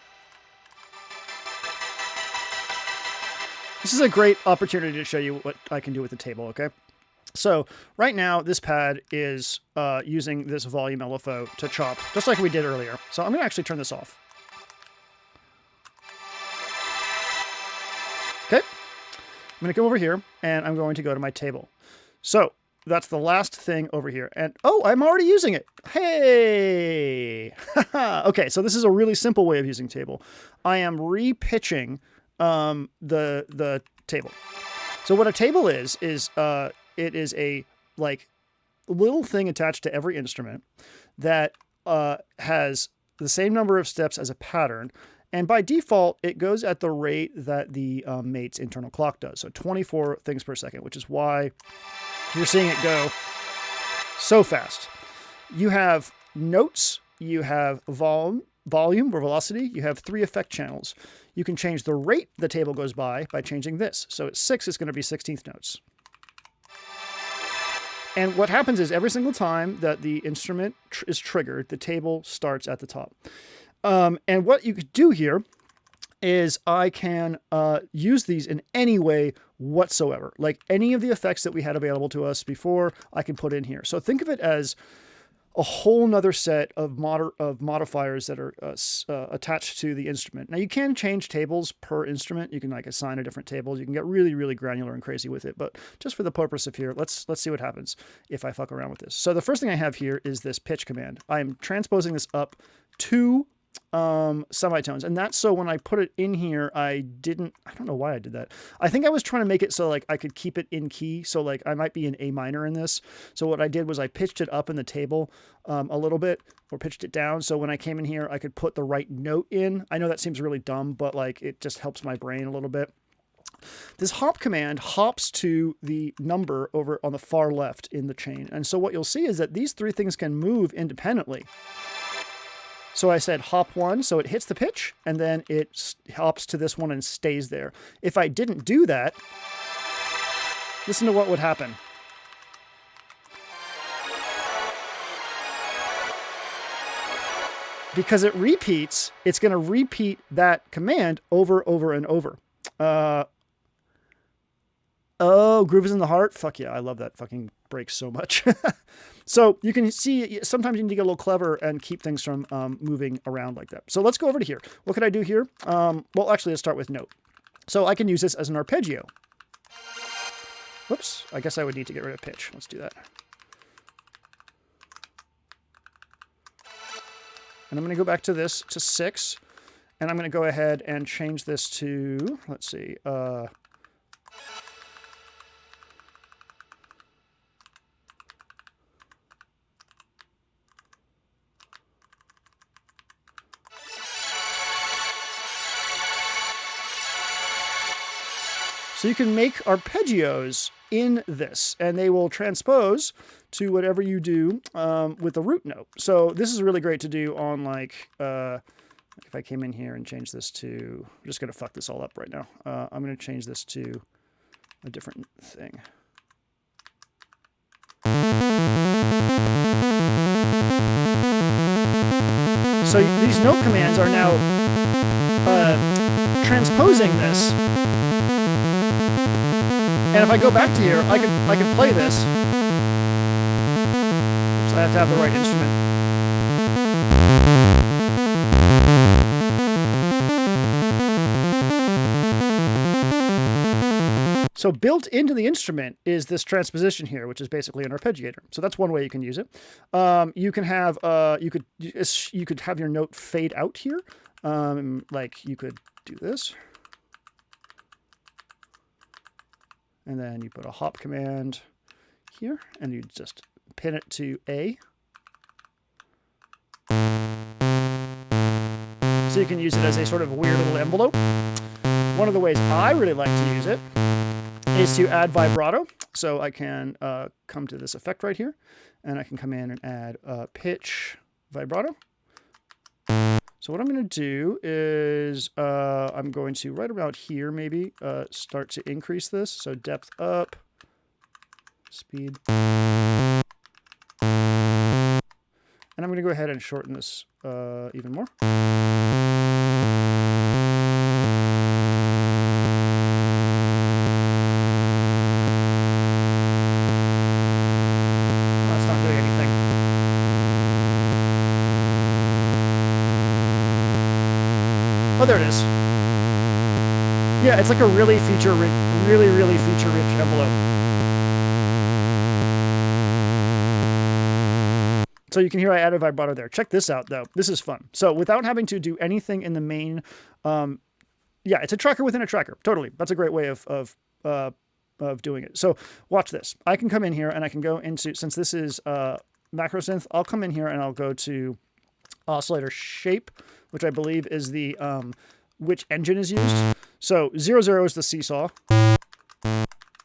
This is a great opportunity to show you what I can do with the table, okay? So right now, this pad is using this volume LFO to chop, just like we did earlier. So I'm going to actually turn this off. Okay. I'm going to come over here, and I'm going to go to my table. So that's the last thing over here. And, oh, I'm already using it. Hey! Okay, so this is a really simple way of using table. I am repitching the table. So what a table is it is a like little thing attached to every instrument that has the same number of steps as a pattern. And by default, it goes at the rate that the mate's internal clock does. So 24 things per second, which is why you're seeing it go so fast. You have notes, you have volume or velocity, you have 3 effect channels. You can change the rate the table goes by changing this. So at 6, it's going to be 16th notes. And what happens is every single time that the instrument is triggered, the table starts at the top. And what you could do here is I can use these in any way whatsoever. Like any of the effects that we had available to us before, I can put in here. So think of it as a whole nother set of modifiers that are attached to the instrument. Now you can change tables per instrument. You can like assign a different table. You can get really, really granular and crazy with it. But just for the purpose of here, let's see what happens if I fuck around with this. So the first thing I have here is this pitch command. I'm transposing this up 2 semitones, and that's so when I put it in here, I don't know why I did that. I think I was trying to make it so like I could keep it in key, so like I might be in A minor in this. So what I did was I pitched it up in the table a little bit, or pitched it down, so when I came in here I could put the right note in. I know that seems really dumb, but like it just helps my brain a little bit. This hop command hops to the number over on the far left in the chain, and so what you'll see is that these 3 things can move independently. So I said hop 1, so it hits the pitch, and then it hops to this one and stays there. If I didn't do that, listen to what would happen. Because it repeats, it's going to repeat that command over, and over. Oh, Groove is in the Heart? Fuck yeah, I love that fucking break so much. So you can see sometimes you need to get a little clever and keep things from moving around like that. So let's go over to here. What could I do here? Well, actually, let's start with note. So I can use this as an arpeggio. Whoops, I guess I would need to get rid of pitch. Let's do that. And I'm going to go back to this, to 6. And I'm going to go ahead and change this to, let's see, so you can make arpeggios in this, and they will transpose to whatever you do with the root note. So this is really great to do on like, if I came in here and changed this to, I'm just going to fuck this all up right now. I'm going to change this to a different thing. So these note commands are now transposing this. And if I go back to here, I can play this. So I have to have the right instrument. So built into the instrument is this transposition here, which is basically an arpeggiator. So that's one way you can use it. You can have you could have your note fade out here. Like you could do this. And then you put a hop command here, and you just pin it to A. So you can use it as a sort of weird little envelope. One of the ways I really like to use it is to add vibrato. So I can come to this effect right here, and I can come in and add pitch vibrato. So what I'm going to do is I'm going to, right about here maybe, start to increase this. So depth up, speed. And I'm going to go ahead and shorten this even more. That's not doing anything. Oh, there it is. Yeah, it's like a really feature-rich, really feature-rich envelope. So you can hear I added vibrato there. Check this out, though. This is fun. So without having to do anything in the main, yeah, it's a tracker within a tracker. Totally. That's a great way of doing it. So watch this. I can come in here and I can go into, since this is macro synth, I'll come in here and I'll go to oscillator shape, which I believe is the which engine is used. So 00 is the seesaw.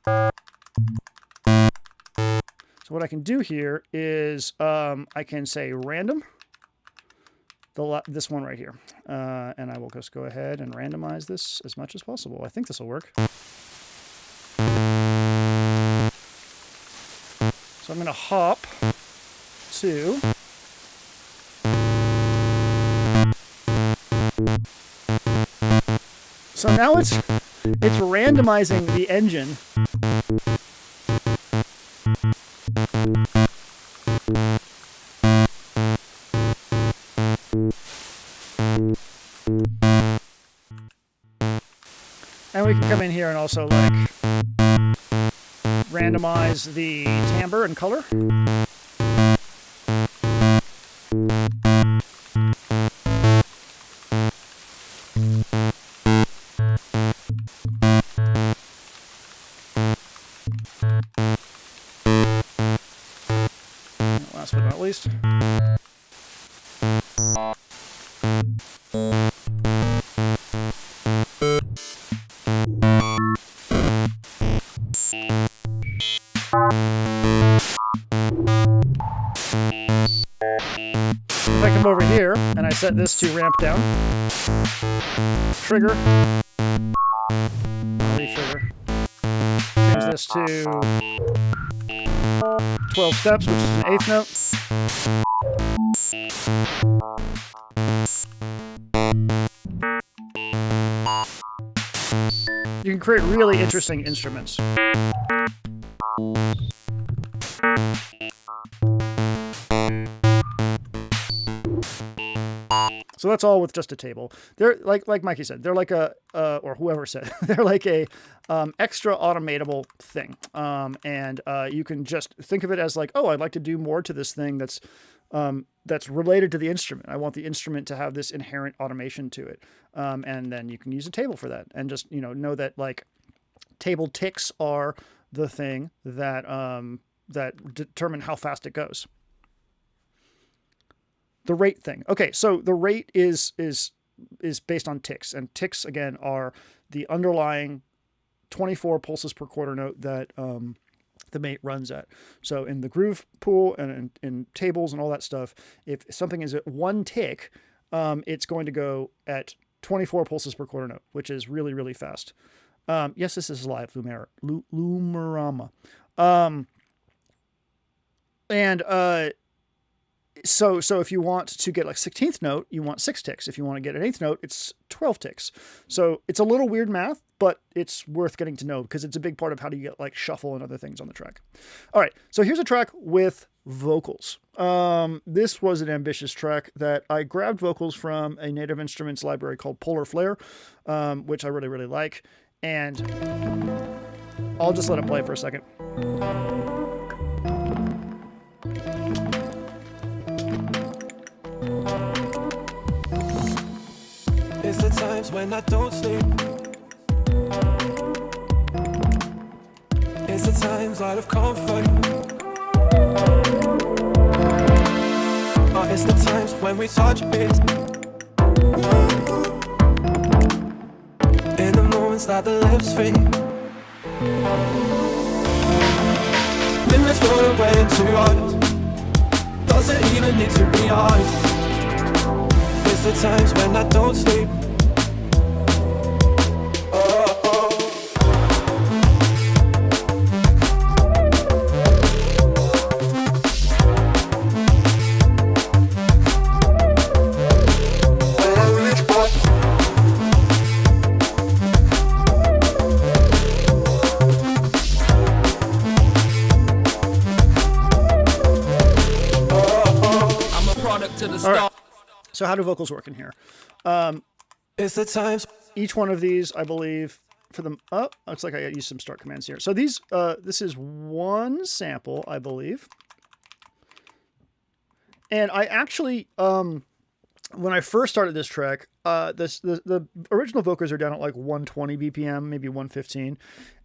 So what I can do here is I can say random, this one right here. And I will just go ahead and randomize this as much as possible. I think this will work. So I'm going to hop to so now it's randomizing the engine. And we can come in here and also like randomize the timbre and color. Last but not least. If I come over here and I set this to ramp down, trigger, re-trigger, change this to 12 steps, which is an eighth note. You can create really interesting instruments. So that's all with just a table. They're like Mikey said, they're like a or whoever said, they're like a extra automatable thing. And you can just think of it as like, oh, I'd like to do more to this thing that's related to the instrument. I want the instrument to have this inherent automation to it. And then you can use a table for that, and just know that like table ticks are the thing that that determine how fast it goes. The rate thing. Okay, so the rate is based on ticks, and ticks again are the underlying 24 pulses per quarter note that the mate runs at. So in the groove pool and in tables and all that stuff, if something is at one tick, it's going to go at 24 pulses per quarter note, which is really, really fast. Yes, this is live, Lumarama. So if you want to get like 16th note, you want 6 ticks. If you want to get an 8th note, it's 12 ticks. So it's a little weird math, but it's worth getting to know because it's a big part of how do you get like shuffle and other things on the track. All right, so here's a track with vocals. This was an ambitious track that I grabbed vocals from a Native Instruments library called Polar Flare, which I really, really like. And I'll just let it play for a second. It's the times when I don't sleep. It's the times out of comfort. It's the times when we touch base. In the moments that the lips fade. Minutes roll away into hours. Doesn't even need to be ours. It's the times when I don't sleep. So how do vocals work in here? It's the times. Each one of these, I believe, for them. Oh, looks like I used some start commands here. So these, this is one sample, I believe. And I actually, when I first started this track, the original vocals are down at like 120 BPM, maybe 115.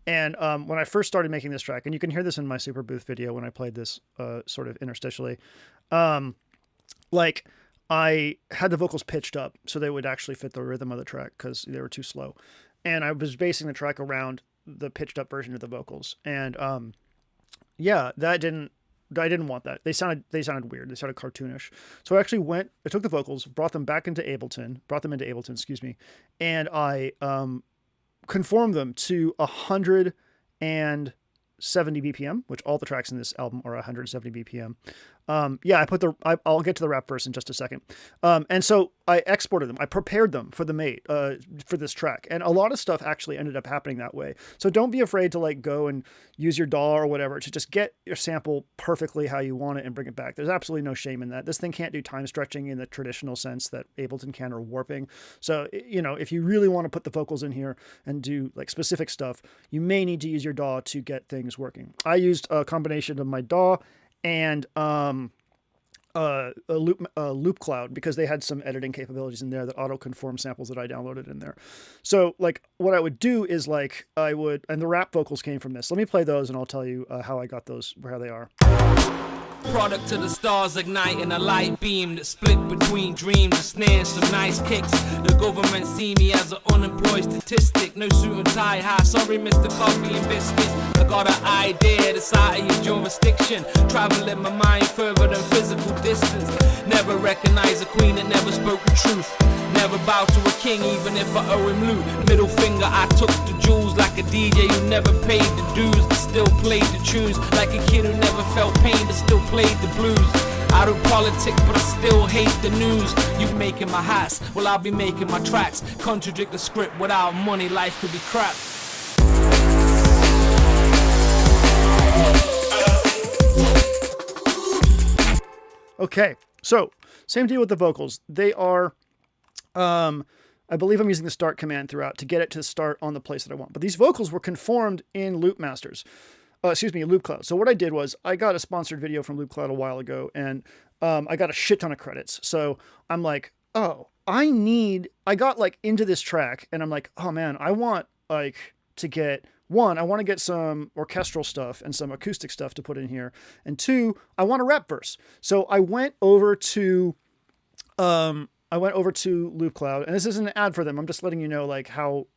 And when I first started making this track, and you can hear this in my Super Booth video when I played this sort of interstitially, like I had the vocals pitched up so they would actually fit the rhythm of the track because they were too slow. And I was basing the track around the pitched up version of the vocals. And yeah, that didn't I didn't want that. They sounded weird. They sounded cartoonish. So I actually I took the vocals, brought them into Ableton, excuse me, and I conformed them to 170 BPM, which all the tracks in this album are 170 BPM. I'll get to the rap verse in just a second. And so I exported them. I prepared them for the mate, for this track. And a lot of stuff actually ended up happening that way. So don't be afraid to like go and use your DAW or whatever to just get your sample perfectly how you want it and bring it back. There's absolutely no shame in that. This thing can't do time stretching in the traditional sense that Ableton can, or warping. So, if you really want to put the vocals in here and do like specific stuff, you may need to use your DAW to get things working. I used a combination of my DAW and a loop cloud, because they had some editing capabilities in there that auto conform samples that I downloaded in there. So like what I would do is like and the rap vocals came from this. Let me play those and I'll tell you how I got those, how they are. Product to the stars igniting a light beam that split between dreams and snares, some nice kicks. The government see me as an unemployed statistic. No suit and tie, hi, sorry Mr. Coffee and Biscuits. I got an idea that's out of your jurisdiction, traveling my mind further than physical distance. Never recognize a queen that never spoke the truth. Never bow to a king even if I owe him loot. Middle finger, I took the jewels like a DJ who never paid the dues but still played the tunes. Like a kid who never felt pain but still played the blues. I do politics but I still hate the news. You making my hats, well I'll be making my tracks. Contradict the script, without money life could be crap. Okay, so same deal with the vocals. They are, I believe I'm using the start command throughout to get it to start on the place that I want. But these vocals were conformed in Loop Cloud. So what I did was I got a sponsored video from Loop Cloud a while ago, and I got a shit ton of credits. So I'm like, oh, I got like into this track, and I'm like, oh man, I want like to get... One, I want to get some orchestral stuff and some acoustic stuff to put in here. And two, I want a rap verse. So I went over to Loop Cloud, and this isn't an ad for them. I'm just letting you know like how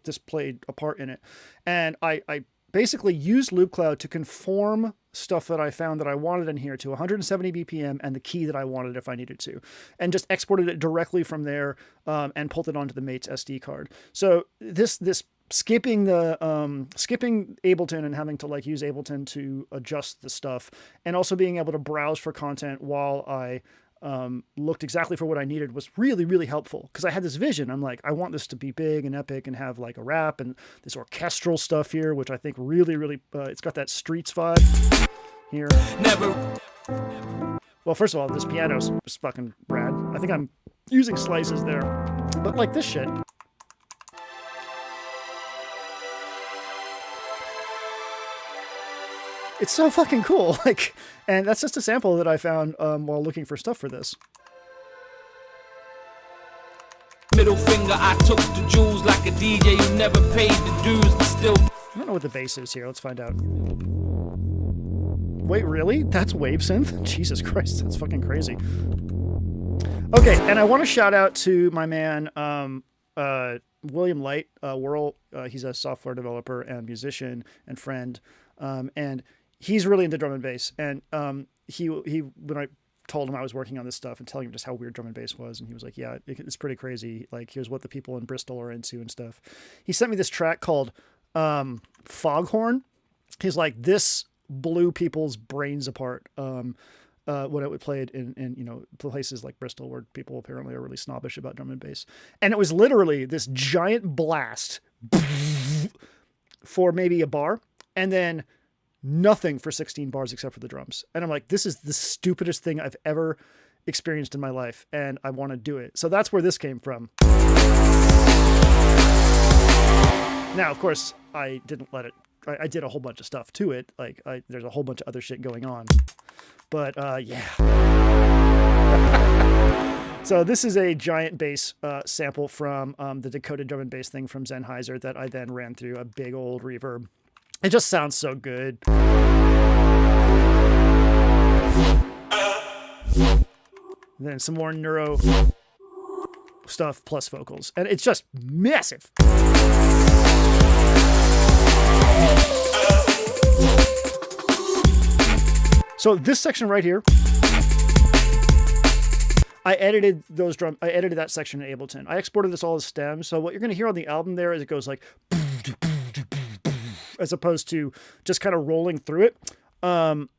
this played a part in it. And I basically used Loop Cloud to conform stuff that I found that I wanted in here to 170 BPM and the key that I wanted if I needed to, and just exported it directly from there and pulled it onto the mate's SD card. So this skipping Ableton and having to like use Ableton to adjust the stuff, and also being able to browse for content while I looked exactly for what I needed, was really, really helpful, because I had this vision. I'm like, I want this to be big and epic and have like a rap and this orchestral stuff here, which I think really, really, it's got that Streets vibe here. Well, first of all, this piano is fucking rad. I think I'm using slices there, but like this shit. It's so fucking cool. Like, and that's just a sample that I found while looking for stuff for this. Middle finger, I took the jewels like a DJ who never paid the dues but still... I don't know what the bass is here. Let's find out. Wait, really? That's wave synth? Jesus Christ, that's fucking crazy. Okay, and I want to shout out to my man, William Light, Whirl. He's a software developer and musician and friend. And he's really into drum and bass. And he when I told him I was working on this stuff and telling him just how weird drum and bass was, and he was like, yeah, it's pretty crazy. Like, here's what the people in Bristol are into and stuff. He sent me this track called Foghorn. He's like, this blew people's brains apart when it played in places like Bristol, where people apparently are really snobbish about drum and bass. And it was literally this giant blast for maybe a bar, and then nothing for 16 bars except for the drums. And I'm like, this is the stupidest thing I've ever experienced in my life, and I want to do it. So that's where this came from. Now, of course, I didn't let it. I did a whole bunch of stuff to it. Like, there's a whole bunch of other shit going on. But yeah. So this is a giant bass sample from the decoded drum and bass thing from Sennheiser that I then ran through a big old reverb. It just sounds so good. Then some more neuro stuff plus vocals. And it's just massive. So this section right here, I edited that section in Ableton. I exported this all as stems. So what you're going to hear on the album there is it goes like, as opposed to just kind of rolling through it. Tom,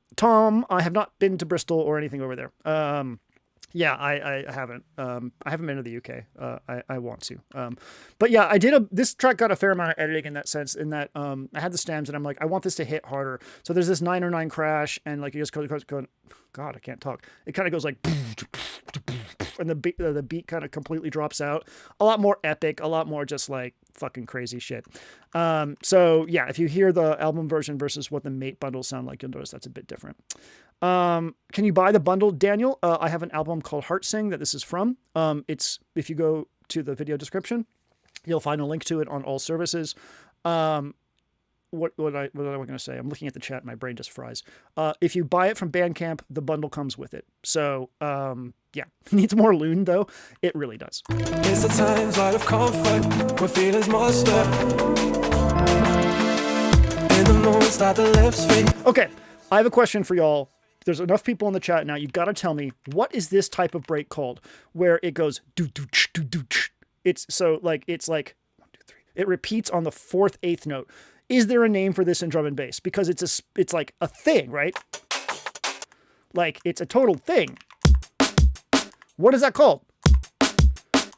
I have not been to Bristol or anything over there. Yeah, I haven't. I haven't been to the UK. I want to. But yeah, this track got a fair amount of editing in that sense, in that I had the stems and I'm like, I want this to hit harder. So there's this 909 crash and like you just go, God, I can't talk. It kind of goes like, and the beat kind of completely drops out. A lot more epic, a lot more just like fucking crazy shit. So yeah, if you hear the album version versus what the Mate bundles sound like, you'll notice that's a bit different. Can you buy the bundle, Daniel? I have an album called Heart Sing that this is from. It's, if you go to the video description, you'll find a link to it on all services. What was I going to say? I'm looking at the chat. My brain just fries. If you buy it from Bandcamp, the bundle comes with it. So, yeah, needs more loon though. It really does. It's the times out of comfort where feelings muster. In the moments that the lips speak. Okay, I have a question for y'all. There's enough people in the chat now. You got to tell me, what is this type of break called where it goes do do ch, do do ch? It's so like, it's like 1, 2, 3. It repeats on the 4th, 8th note. Is there a name for this in drum and bass? Because it's like a thing, right? Like it's a total thing. What is that called?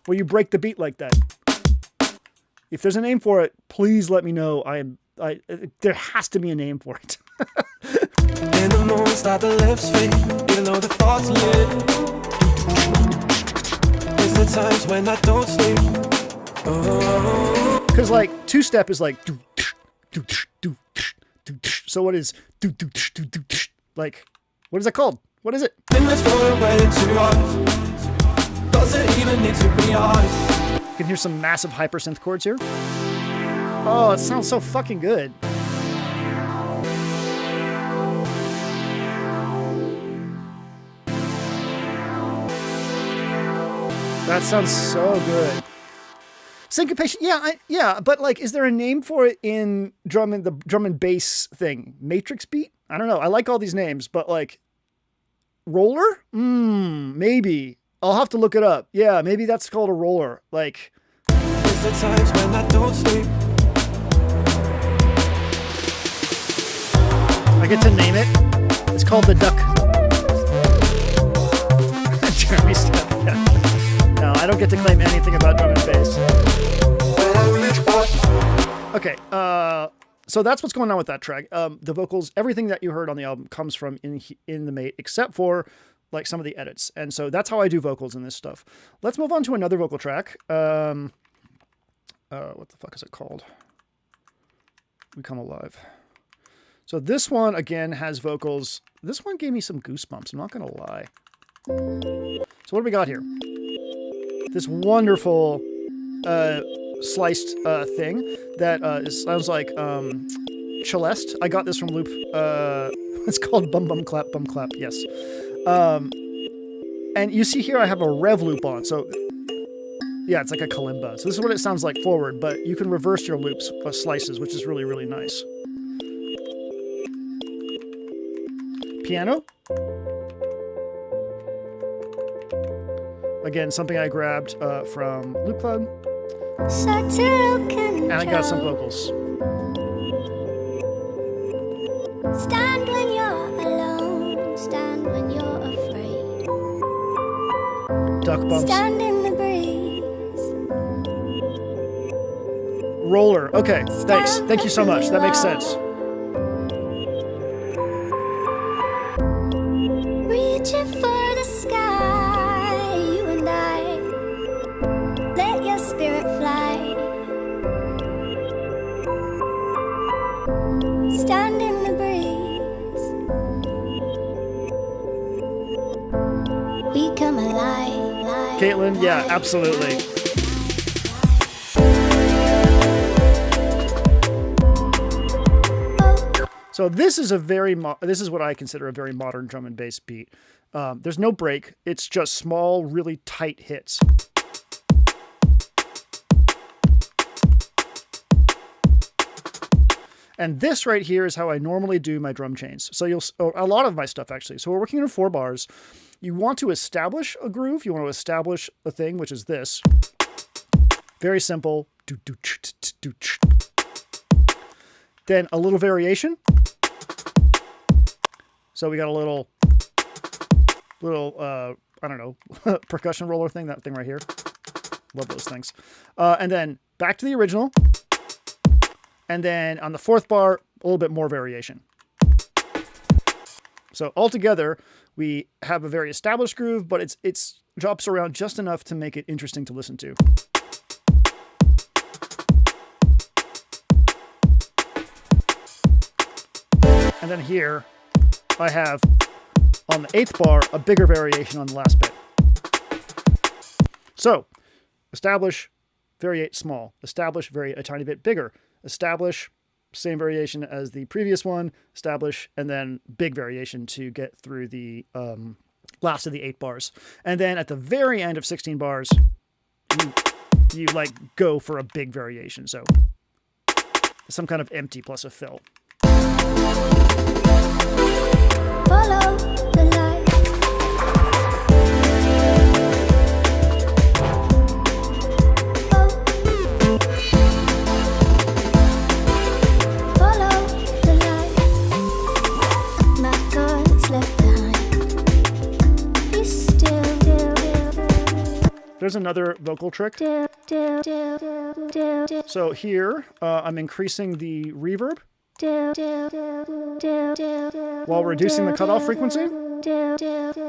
Where you break the beat like that? If there's a name for it, please let me know. There has to be a name for it. In the moments that the lips speak, even though the thoughts lit. It's the times when I don't sleep. Because like 2-step is like so what is like, what is that called? What is it? In this world where it's too hard, does it even need to be hard? You can hear some massive hypersynth chords here. Oh, it sounds so fucking good. That sounds so good. Syncopation, yeah, but like, is there a name for it in the drum and bass thing? Matrix beat? I don't know. I like all these names, but like, roller? Maybe. I'll have to look it up. Yeah, maybe that's called a roller. Like, it's the times when I don't sleep. I get to name it. It's called the duck. Jeremy Step. Yeah. No, I don't get to claim anything about drum and bass. Okay, so that's what's going on with that track. The vocals, everything that you heard on the album comes from in the Mate, except for like some of the edits. And so that's how I do vocals in this stuff. Let's move on to another vocal track. What the fuck is it called? We Come Alive. So this one, again, has vocals. This one gave me some goosebumps, I'm not going to lie. So what do we got here? This wonderful sliced thing that sounds like Celeste. I got this from Loop. It's called Bum Bum Clap Bum Clap. Yes. And you see here I have a rev loop on. So yeah, it's like a kalimba. So this is what it sounds like forward, but you can reverse your loops slices, which is really, really nice. Piano. Again, something I grabbed from Loop Cloud. And I got some vocals. Stand when you're alone, stand when you're afraid. Duck bumps. Stand in the breeze. Roller. Okay, thanks. Thank you so much. That makes sense. Reaching for the sky, you and I. Let your spirit fly. Stand in the breeze. We come alive. Caitlin, yeah, absolutely. So this is this is what I consider a very modern drum and bass beat. There's no break. It's just small, really tight hits. And this right here is how I normally do my drum chains. So a lot of my stuff actually. So we're working in 4 bars. You want to establish a groove. You want to establish a thing, which is this. Very simple. Then a little variation. So we got a little, I don't know, percussion roller thing, that thing right here. Love those things. And then back to the original. And then on the 4th bar, a little bit more variation. So altogether, we have a very established groove, but it's drops around just enough to make it interesting to listen to. And then here, I have, on the 8th bar, a bigger variation on the last bit. So, establish, variate small. Establish, variate a tiny bit bigger. Establish, same variation as the previous one. Establish, and then big variation to get through the last of the 8 bars. And then at the very end of 16 bars, you like go for a big variation. So, some kind of empty plus a fill. Follow the light. Follow the light. My thoughts left behind. Be still. There's another vocal trick. So here, I'm increasing the reverb while reducing the cutoff frequency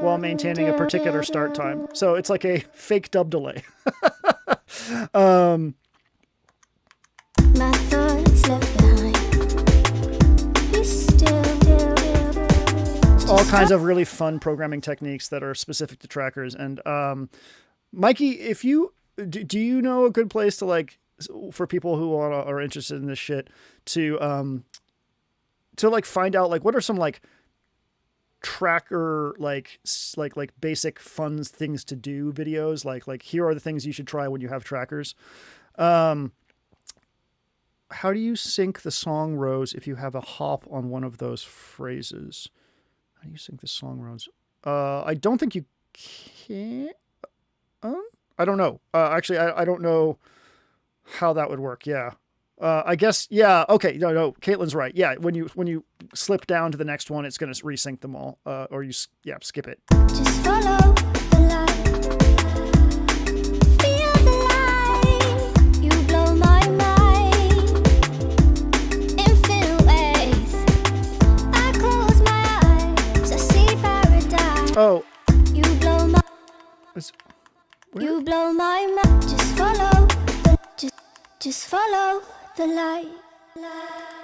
while maintaining a particular start time. So it's like a fake dub delay. My thoughts left behind. Be still. All kinds of really fun programming techniques that are specific to trackers. And Mikey, if you do you know a good place to, like, for people who are interested in this shit to like find out, like, what are some like tracker like basic fun things to do videos, like here are the things you should try when you have trackers. How do you sync the song rows if you have a hop on one of those phrases? How do you sync the song rows? I don't think you can. I don't know. Actually, I don't know how that would work. Yeah. I guess, yeah. Okay. No, Caitlin's right. Yeah. When you slip down to the next one, it's going to resync them all. Or you skip it. Just follow the light. Feel the light. You blow my mind. Infinite ways. I close my eyes. I see paradise. Oh. You blow my. Where? You blow my mind. Just follow the. Just follow the light.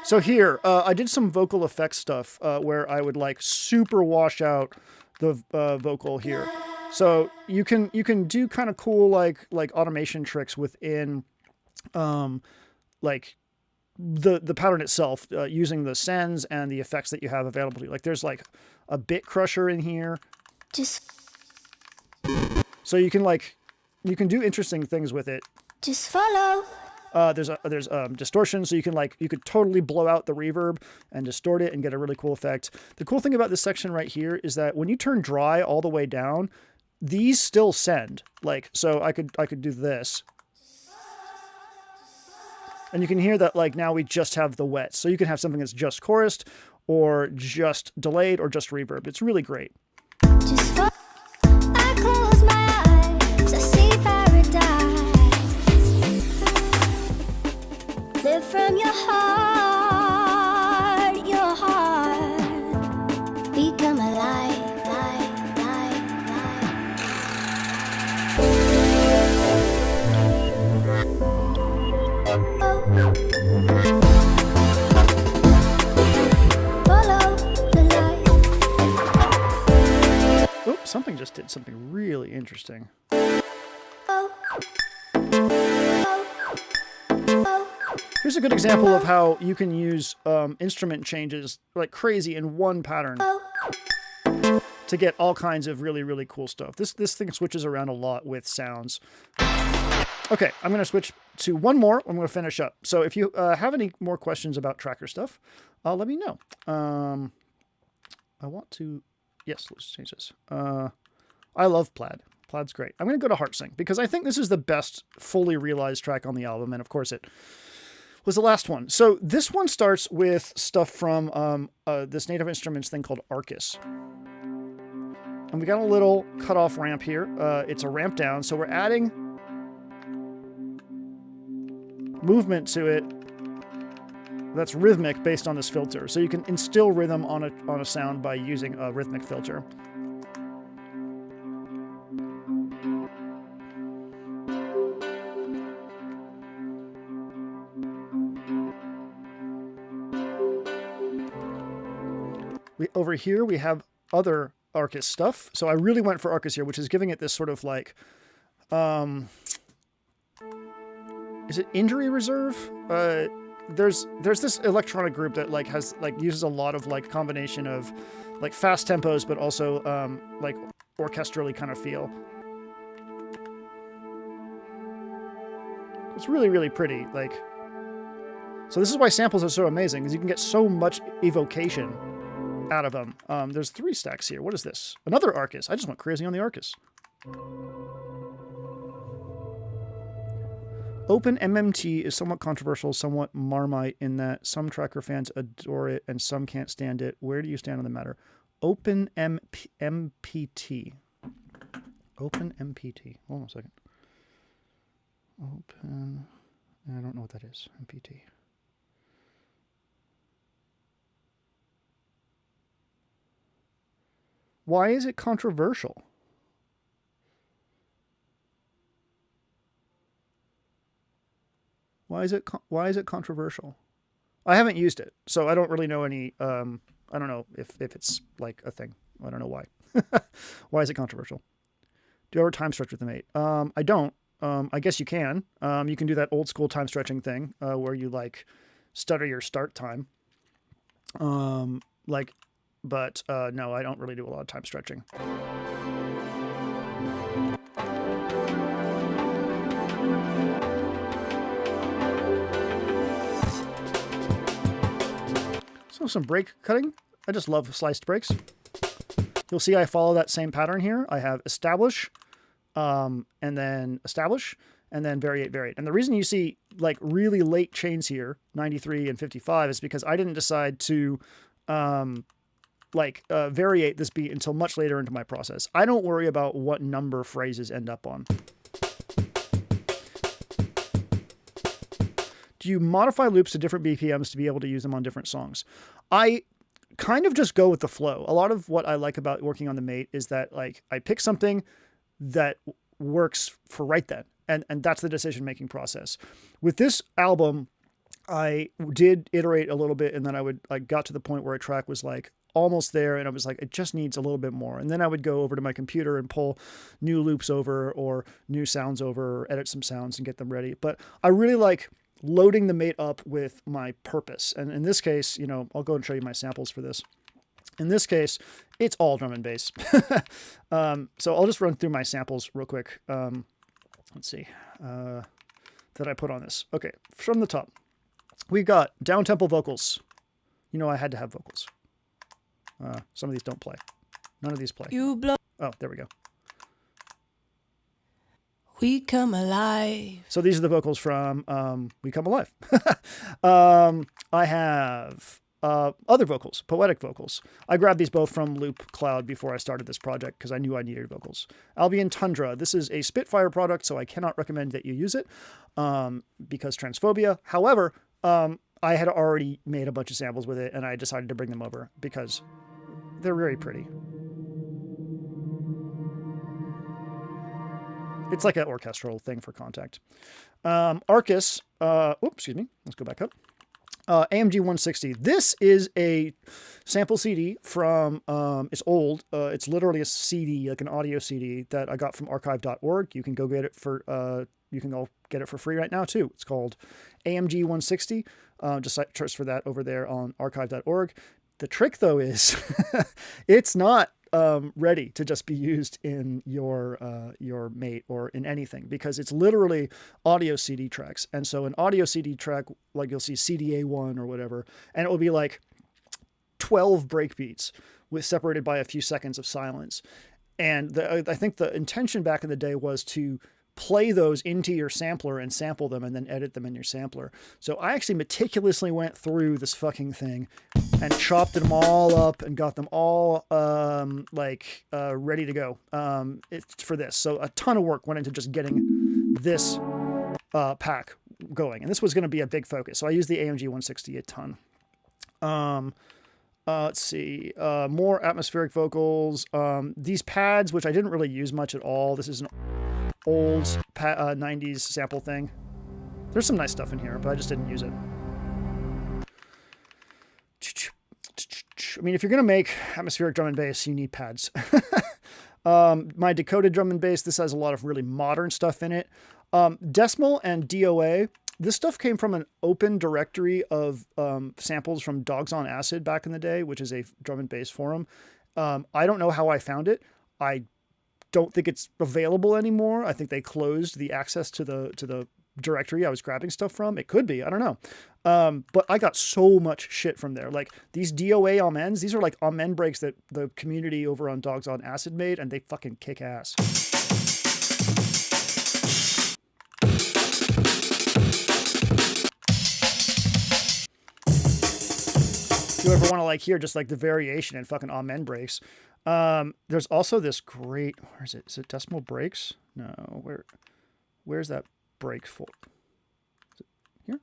So here, I did some vocal effects stuff where I would like super wash out the vocal here. So you can do kind of cool like automation tricks within like the pattern itself using the sends and the effects that you have available to you. Like there's like a bit crusher in here. Just So you can do interesting things with it. Just follow. There's distortion, so you could totally blow out the reverb and distort it and get a really cool effect. The cool thing about this section right here is that when you turn dry all the way down, these still send. Like, so I could do this. And you can hear that, like, now we just have the wet. So you can have something that's just chorused or just delayed or just reverb. It's really great. Just follow. I close my eyes. I see paradise. Live from your heart, become a light. Follow the light. Oops, something just did something really interesting. Here's a good example of how you can use instrument changes like crazy in one pattern to get all kinds of really, really cool stuff. This thing switches around a lot with sounds. Okay, I'm going to switch to one more. I'm going to finish up. So if you have any more questions about tracker stuff, let me know. I want to, yes, let's change this. I love Plaid. Plaid's great. I'm going to go to Heart Sing because I think this is the best fully realized track on the album. And of course it was the last one. So this one starts with stuff from this Native Instruments thing called Arcus. And we got a little cutoff ramp here. It's a ramp down. So we're adding movement to it that's rhythmic based on this filter. So you can instill rhythm on a sound by using a rhythmic filter. Over here we have other Arcus stuff. So I really went for Arcus here, which is giving it this sort of like, is it Injury Reserve? There's this electronic group that like has like uses a lot of like combination of like fast tempos, but also like orchestrally kind of feel. It's really, really pretty. Like, so this is why samples are so amazing, because you can get so much evocation out of them. There's 3 stacks here. What is this? Another Arcus. I just went crazy on the Arcus. Open MMT is somewhat controversial, somewhat Marmite in that some tracker fans adore it and some can't stand it. Where do you stand on the matter? Open MPT. Open MPT. Hold on a second. Open. I don't know what that is. MPT. Why is it controversial? Why is it controversial? I haven't used it, so I don't really know any. I don't know if it's like a thing. I don't know why. Why is it controversial? Do you ever time stretch with the mate? I don't. I guess you can. You can do that old school time stretching thing where you like stutter your start time. But no, I don't really do a lot of time stretching. So some break cutting. I just love sliced breaks. You'll see I follow that same pattern here. I have establish, and then establish, and then variate, variate. And the reason you see like really late chains here, 93 and 55, is because I didn't decide to variate this beat until much later into my process. I don't worry about what number phrases end up on. Do you modify loops to different BPMs to be able to use them on different songs? I kind of just go with the flow. A lot of what I like about working on the mate is that like I pick something that works for right then. And that's the decision-making process. With this album, I did iterate a little bit, and then I got to the point where a track was like almost there, and I was like, it just needs a little bit more. And then I would go over to my computer and pull new loops over or new sounds over, or edit some sounds and get them ready. But I really like loading the mate up with my purpose. And in this case, I'll go and show you my samples for this. In this case, it's all drum and bass. So I'll just run through my samples real quick. Let's see, that I put on this. Okay, from the top, we got down-tempo vocals. I had to have vocals. Some of these don't play. None of these play. You blow. Oh, there we go. We come alive. So these are the vocals from We Come Alive. I have other vocals, poetic vocals. I grabbed these both from Loop Cloud before I started this project because I knew I needed vocals. Albion Tundra. This is a Spitfire product, so I cannot recommend that you use it because transphobia. However, I had already made a bunch of samples with it, and I decided to bring them over because they're very pretty. It's like an orchestral thing for contact. Arcus, excuse me, let's go back up. AMG 160. This is a sample CD from, it's old. It's literally a CD, like an audio CD that I got from archive.org. You can go get it for, you can go get it for free right now too. It's called AMG 160. Just search for that over there on archive.org. The trick though is it's not ready to just be used in your mate or in anything, because it's literally audio CD tracks. And so an audio CD track, like you'll see CDA1 or whatever, and it will be like 12 breakbeats with separated by a few seconds of silence. And I think the intention back in the day was to play those into your sampler and sample them and then edit them in your sampler. So I actually meticulously went through this fucking thing and chopped them all up and got them all ready to go for this. So a ton of work went into just getting this pack going. And this was going to be a big focus. So I used the AMG 160 a ton. Let's see, more atmospheric vocals. These pads, which I didn't really use much at all. This is an old 90s sample thing. There's some nice stuff in here, but I just didn't use it. I mean, if you're going to make atmospheric drum and bass, you need pads. My decoded drum and bass, this has a lot of really modern stuff in it. Decimal and DOA. This stuff came from an open directory of samples from Dogs on Acid back in the day, which is a drum and bass forum. I don't know how I found it. I don't think it's available anymore. I think they closed the access to the directory I was grabbing stuff from. It could be, I don't know. But I got so much shit from there. Like these DOA amens, these are like amen breaks that the community over on Dogs on Acid made, and they fucking kick ass. If you ever want to like hear just like the variation in fucking amen breaks. There's also this great, where is it? Is it decimal breaks? No, where's that break for? Is it here?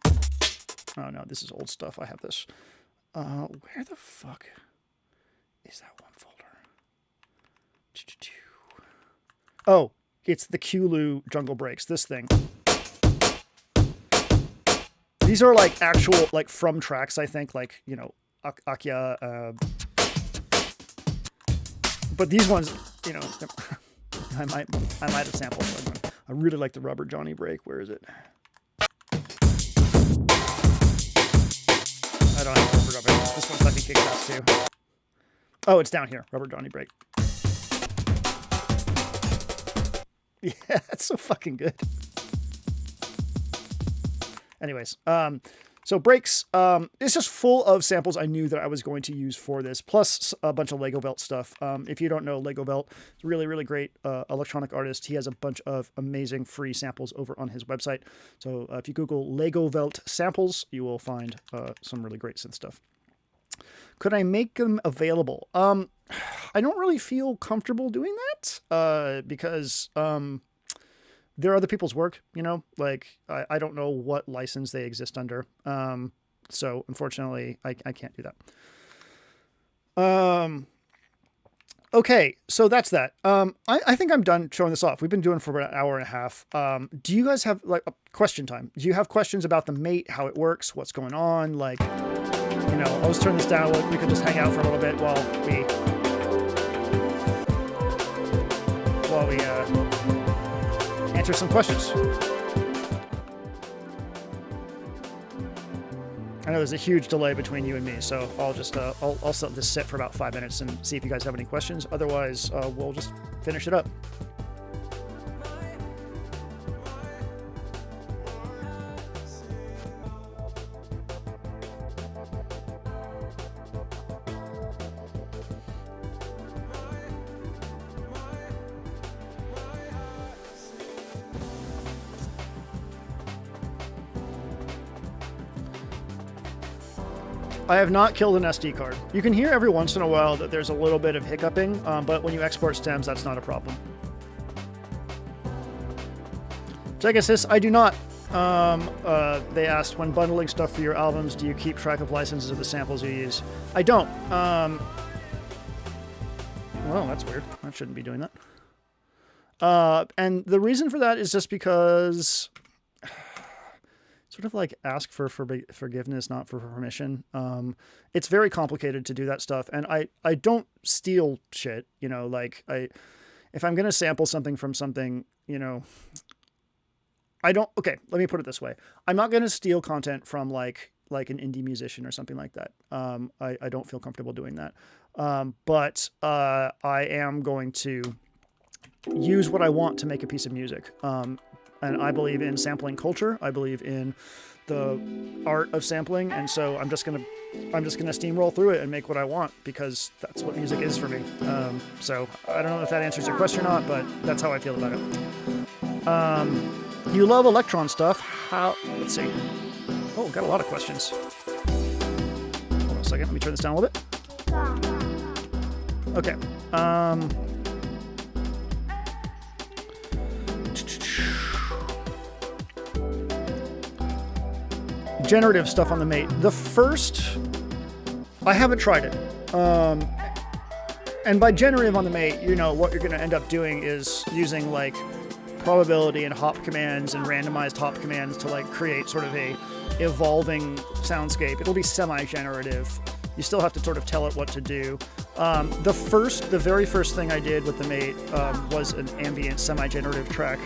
Oh no, this is old stuff. I have this. Where the fuck is that one folder? Oh, it's the Kulu jungle breaks. This thing. These are like actual, like from tracks, I think, like, you know, Akya, but these ones, you know, I might have sampled one. I really like the Rubber Johnny break. Where is it? I don't have Rubber Johnny. This one's fucking kick ass too. Oh, it's down here. Rubber Johnny break. Yeah, that's so fucking good. Anyways, so breaks, it's just full of samples I knew that I was going to use for this, plus a bunch of Lego Velt stuff. If you don't know Lego Velt, it's a really, really great electronic artist. He has a bunch of amazing free samples over on his website. So if you Google Lego Velt samples, you will find some really great synth stuff. Could I make them available? I don't really feel comfortable doing that because they're other people's work, you know, like I don't know what license they exist under. So unfortunately I can't do that. Okay. So that's that. I think I'm done showing this off. We've been doing for about an hour and a half. Do you guys have like a question time? Do you have questions about the mate, how it works, what's going on? Like, you know, I'll just turn this down. We could just hang out for a little bit while we answer some questions. I know there's a huge delay between you and me, so I'll just I'll let this sit for about 5 minutes and see if you guys have any questions. Otherwise, we'll just finish it up. I have not killed an SD card. You can hear every once in a while that there's a little bit of hiccuping, but when you export stems, that's not a problem. Pegasus, I do not. They asked, when bundling stuff for your albums, do you keep track of licenses of the samples you use? I don't. Well, that's weird. I shouldn't be doing that. And the reason for that is just because sort of like ask for forgiveness, not for permission. It's very complicated to do that stuff. And I don't steal shit, you know, like if I'm going to sample something from something, you know, okay, let me put it this way. I'm not going to steal content from like an indie musician or something like that. I don't feel comfortable doing that. But I am going to use what I want to make a piece of music. And I believe in sampling culture. I believe in the art of sampling, and so I'm just gonna steamroll through it and make what I want, because that's what music is for me. So I don't know if that answers your question or not, but that's how I feel about it. You love electron stuff. Let's see. Oh, got a lot of questions. Hold on a second. Let me turn this down a little bit. Okay. Generative stuff on the Mate. The first, I haven't tried it. And by generative on the Mate, what you're going to end up doing is using like probability and hop commands and randomized hop commands to like create sort of a evolving soundscape. It'll be semi-generative. You still have to sort of tell it what to do. The very first thing I did with the Mate was an ambient semi-generative track.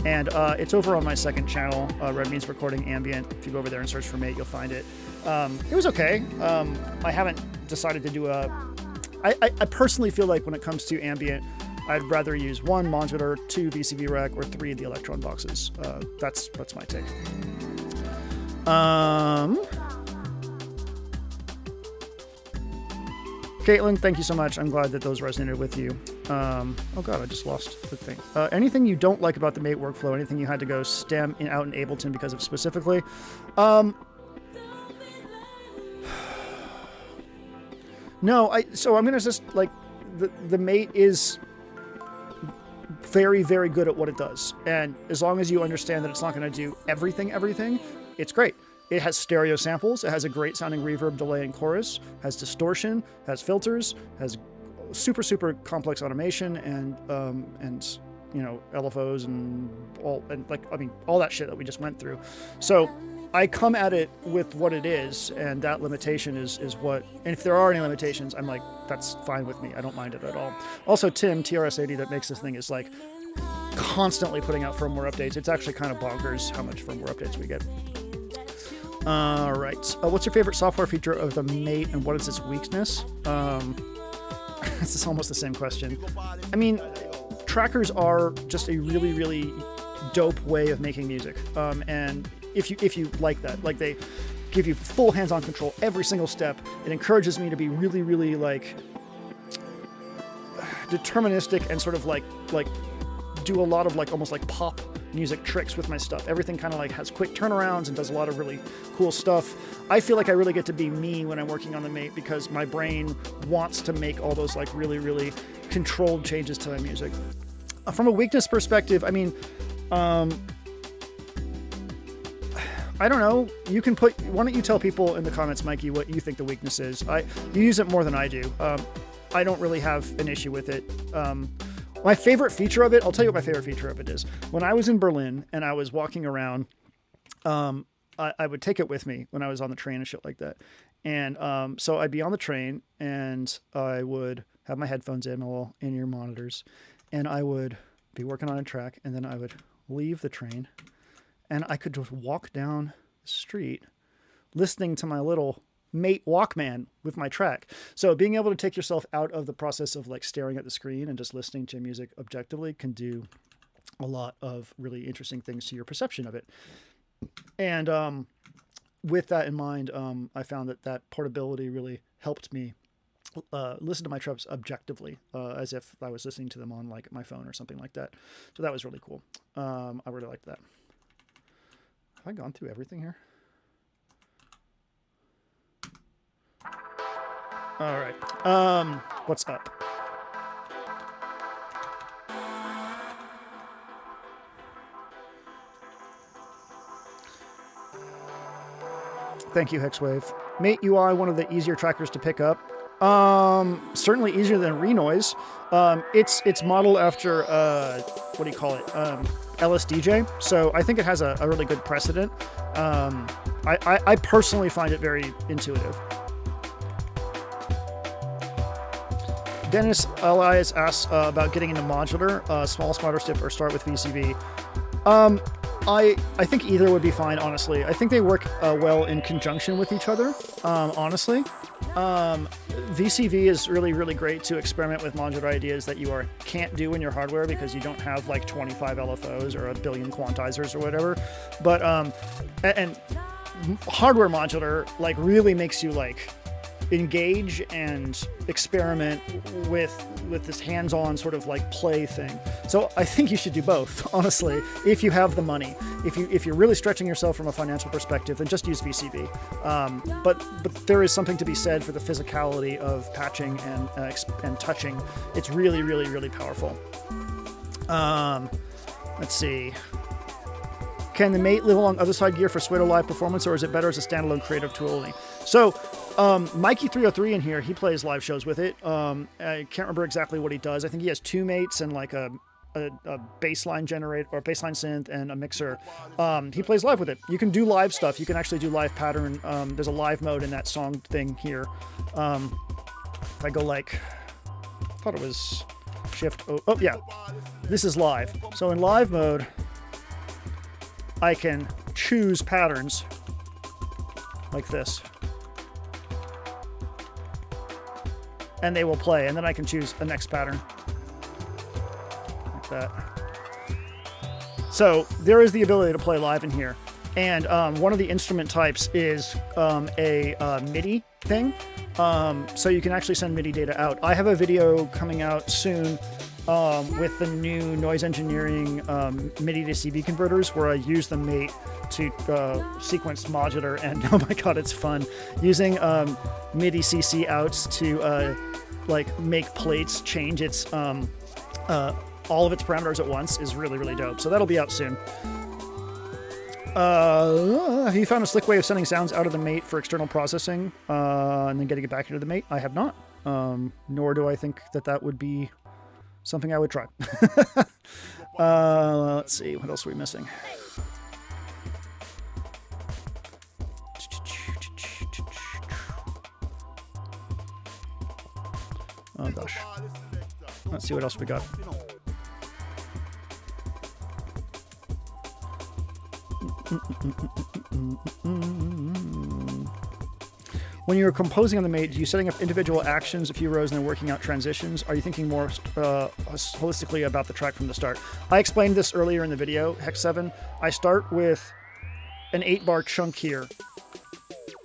And it's over on my second channel, Red Means Recording Ambient. If you go over there and search for Mate, you'll find it. It was okay. I haven't decided to do I personally feel like when it comes to ambient, I'd rather use 1 modular, 2 VCV rack, or 3 of the electron boxes. That's my take. Caitlin, thank you so much. I'm glad that those resonated with you. Oh god, I just lost the thing. Anything you don't like about the Mate workflow? Anything you had to go stem out in Ableton because of specifically? No, so I'm gonna just like the Mate is very, very good at what it does, and as long as you understand that it's not going to do everything, it's great. It has stereo samples. It has a great sounding reverb, delay, and chorus. Has distortion. Has filters. Has super, super complex automation and LFOs and all that shit that we just went through. So I come at it with what it is, and that limitation is what. And if there are any limitations, I'm like, that's fine with me. I don't mind it at all. Also, Tim TRS80 that makes this thing is like constantly putting out firmware updates. It's actually kind of bonkers how much firmware updates we get. All right. What's your favorite software feature of the Mate, and what is its weakness? This is almost the same question. I mean, trackers are just a really, really dope way of making music. And if you like that, like they give you full hands-on control every single step. It encourages me to be really, really like deterministic and sort of like do a lot of like almost like pop music tricks with my stuff. Everything kind of like has quick turnarounds and does a lot of really cool stuff. I feel like I really get to be me when I'm working on the Mate, because my brain wants to make all those like really, really controlled changes to my music. From a weakness perspective, I mean, I don't know. You can why don't you tell people in the comments, Mikey, what you think the weakness is? You use it more than I do. I don't really have an issue with it. My favorite feature of it, I'll tell you what my favorite feature of it is. When I was in Berlin and I was walking around, I would take it with me when I was on the train and shit like that. And so I'd be on the train and I would have my headphones in, all in-ear monitors, and I would be working on a track, and then I would leave the train and I could just walk down the street listening to my little Mate Walkman with my track. So being able to take yourself out of the process of like staring at the screen and just listening to music objectively can do a lot of really interesting things to your perception of it. And with that in mind, I found that portability really helped me listen to my tracks objectively, as if I was listening to them on like my phone or something like that. So that was really cool. I really liked that. Have I gone through everything here? All right. What's up? Thank you, Hexwave. Mate UI, one of the easier trackers to pick up. Certainly easier than Renoise. It's modeled after what do you call it? LSDJ. So I think it has a really good precedent. I personally find it very intuitive. Dennis Elias asks about getting into modular, small, smarter, stiff, or start with VCV. I think either would be fine, honestly. I think they work well in conjunction with each other, honestly. VCV is really, really great to experiment with modular ideas that you can't do in your hardware because you don't have like 25 LFOs or a billion quantizers or whatever. But and hardware modular like really makes you like engage and experiment with this hands-on sort of like play thing. So I think you should do both, honestly, if you have the money. If you're really stretching yourself from a financial perspective, then just use VCV. But there is something to be said for the physicality of patching and touching. It's really, really, really powerful. Let's see. Can the Mate live along other side gear for Sweater live performance, or is it better as a standalone creative tool only? So, Mikey303 in here, he plays live shows with it. I can't remember exactly what he does. I think he has 2 mates and like a baseline generator or baseline synth and a mixer. He plays live with it. You can do live stuff. You can actually do live pattern. There's a live mode in that song thing here. If I go like, I thought it was shift. Oh yeah, this is live. So in live mode, I can choose patterns like this. And they will play, and then I can choose a next pattern. Like that. So there is the ability to play live in here. And one of the instrument types is a MIDI thing. So you can actually send MIDI data out. I have a video coming out soon with the new noise engineering MIDI to CV converters where I use the Mate to sequence modular, and oh my god, it's fun. Using MIDI CC outs to like make plates change its all of its parameters at once is really, really dope. So that'll be out soon. Have you found a slick way of sending sounds out of the Mate for external processing and then getting it back into the Mate? I have not. Nor do I think that would be something I would try. Let's see. What else are we missing? Oh, gosh. Let's see what else we got. When you're composing on the Mate, are you setting up individual actions, a few rows, and then working out transitions? Are you thinking more holistically about the track from the start? I explained this earlier in the video, Hex 7. I start with an 8-bar chunk here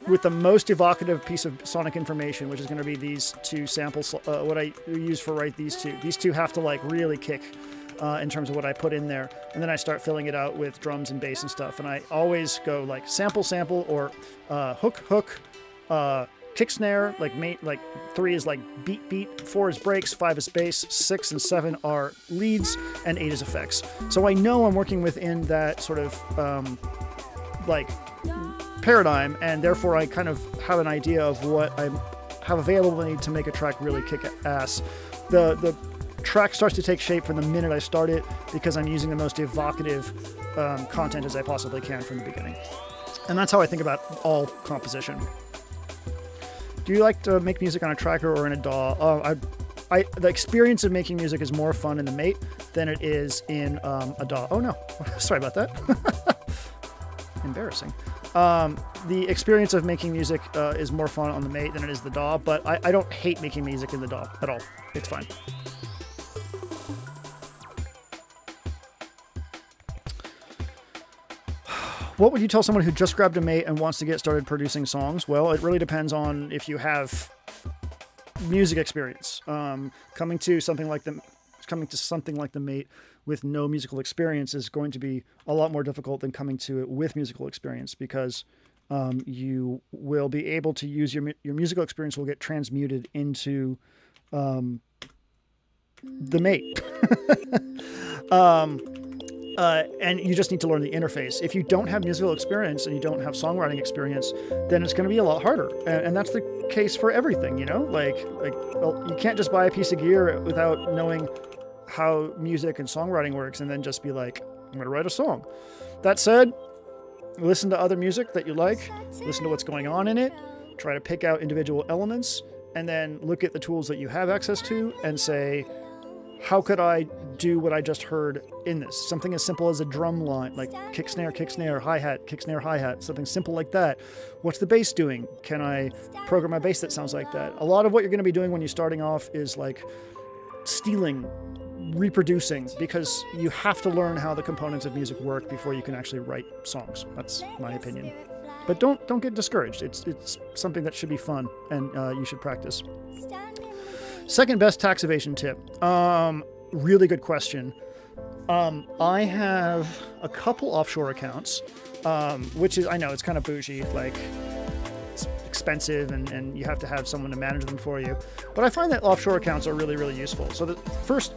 with the most evocative piece of sonic information, which is going to be these 2 samples, what I use for write these 2. These 2 have to like really kick in terms of what I put in there. And then I start filling it out with drums and bass and stuff. And I always go like sample, sample, or hook, hook, kick snare, like 3 is like beat, 4 is breaks, 5 is bass, 6 and 7 are leads, and 8 is effects. So I know I'm working within that sort of like paradigm, and therefore I kind of have an idea of what I have available to make a track really kick ass. The track starts to take shape from the minute I start it because I'm using the most evocative content as I possibly can from the beginning. And that's how I think about all composition. Do you like to make music on a tracker or in a DAW? The experience of making music is more fun in the Mate than it is in a DAW. Oh no, sorry about that. Embarrassing. The experience of making music is more fun on the Mate than it is the DAW, but I don't hate making music in the DAW at all. It's fine. What would you tell someone who just grabbed a Mate and wants to get started producing songs? Well, it really depends on if you have music experience. Coming to something like the Mate with no musical experience is going to be a lot more difficult than coming to it with musical experience, because you will be able to use your musical experience will get transmuted into the Mate. And you just need to learn the interface. If you don't have musical experience and you don't have songwriting experience, then it's going to be a lot harder. And that's the case for everything, you know? Well, you can't just buy a piece of gear without knowing how music and songwriting works and then just be like, I'm going to write a song. That said, listen to other music that you like, listen to what's going on in it, try to pick out individual elements, and then look at the tools that you have access to and say, how could I do what I just heard in this? Something as simple as a drum line, like kick, snare, hi-hat, something simple like that. What's the bass doing? Can I program a bass that sounds like that? A lot of what you're going to be doing when you're starting off is like stealing, reproducing, because you have to learn how the components of music work before you can actually write songs. That's my opinion. But don't get discouraged. It's something that should be fun, and you should practice. Second best tax evasion tip. Really good question. I have a couple offshore accounts, which is, I know it's kind of bougie, like it's expensive and you have to have someone to manage them for you. But I find that offshore accounts are really, really useful. So the first,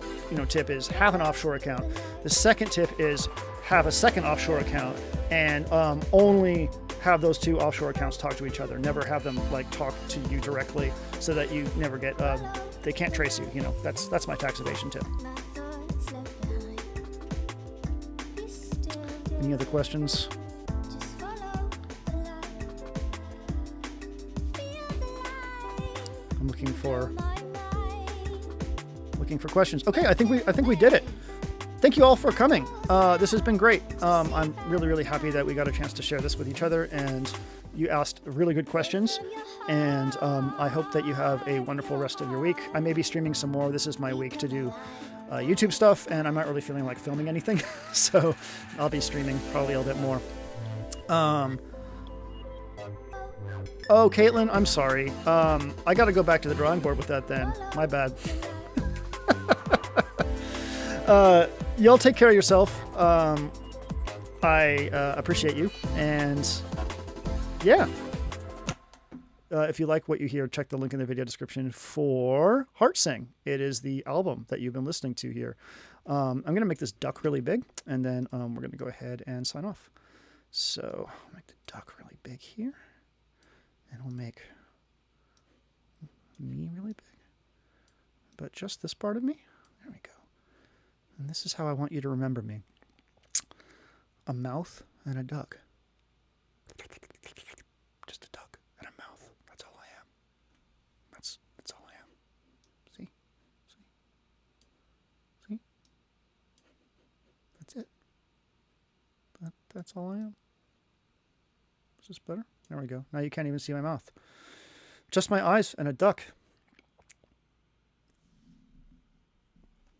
tip is have an offshore account. The second tip is have a second offshore account and only have those two offshore accounts talk to each other. Never have them like talk to you directly, so that you never get they can't trace you. That's my tax evasion tip. Any other questions? I'm looking for questions. Okay, I think we did it. Thank you all for coming. This has been great. I'm really, really happy that we got a chance to share this with each other, and you asked really good questions. And I hope that you have a wonderful rest of your week. I may be streaming some more. This is my week to do YouTube stuff, and I'm not really feeling like filming anything, so I'll be streaming probably a little bit more. Oh, Caitlin, I'm sorry. I got to go back to the drawing board with that then. My bad. Y'all take care of yourself. I appreciate you. And yeah. If you like what you hear, check the link in the video description for Heart Sing. It is the album that you've been listening to here. I'm going to make this duck really big, and then we're going to go ahead and sign off. So I'll make the duck really big here, and we'll make me really big, but just this part of me. There we go. And this is how I want you to remember me. A mouth and a duck. Just a duck and a mouth. That's all I am. That's all I am. See? See? That's it. That's all I am. Is this better? There we go. Now you can't even see my mouth. Just my eyes and a duck.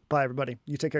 Bye, everybody. You take care of yourself.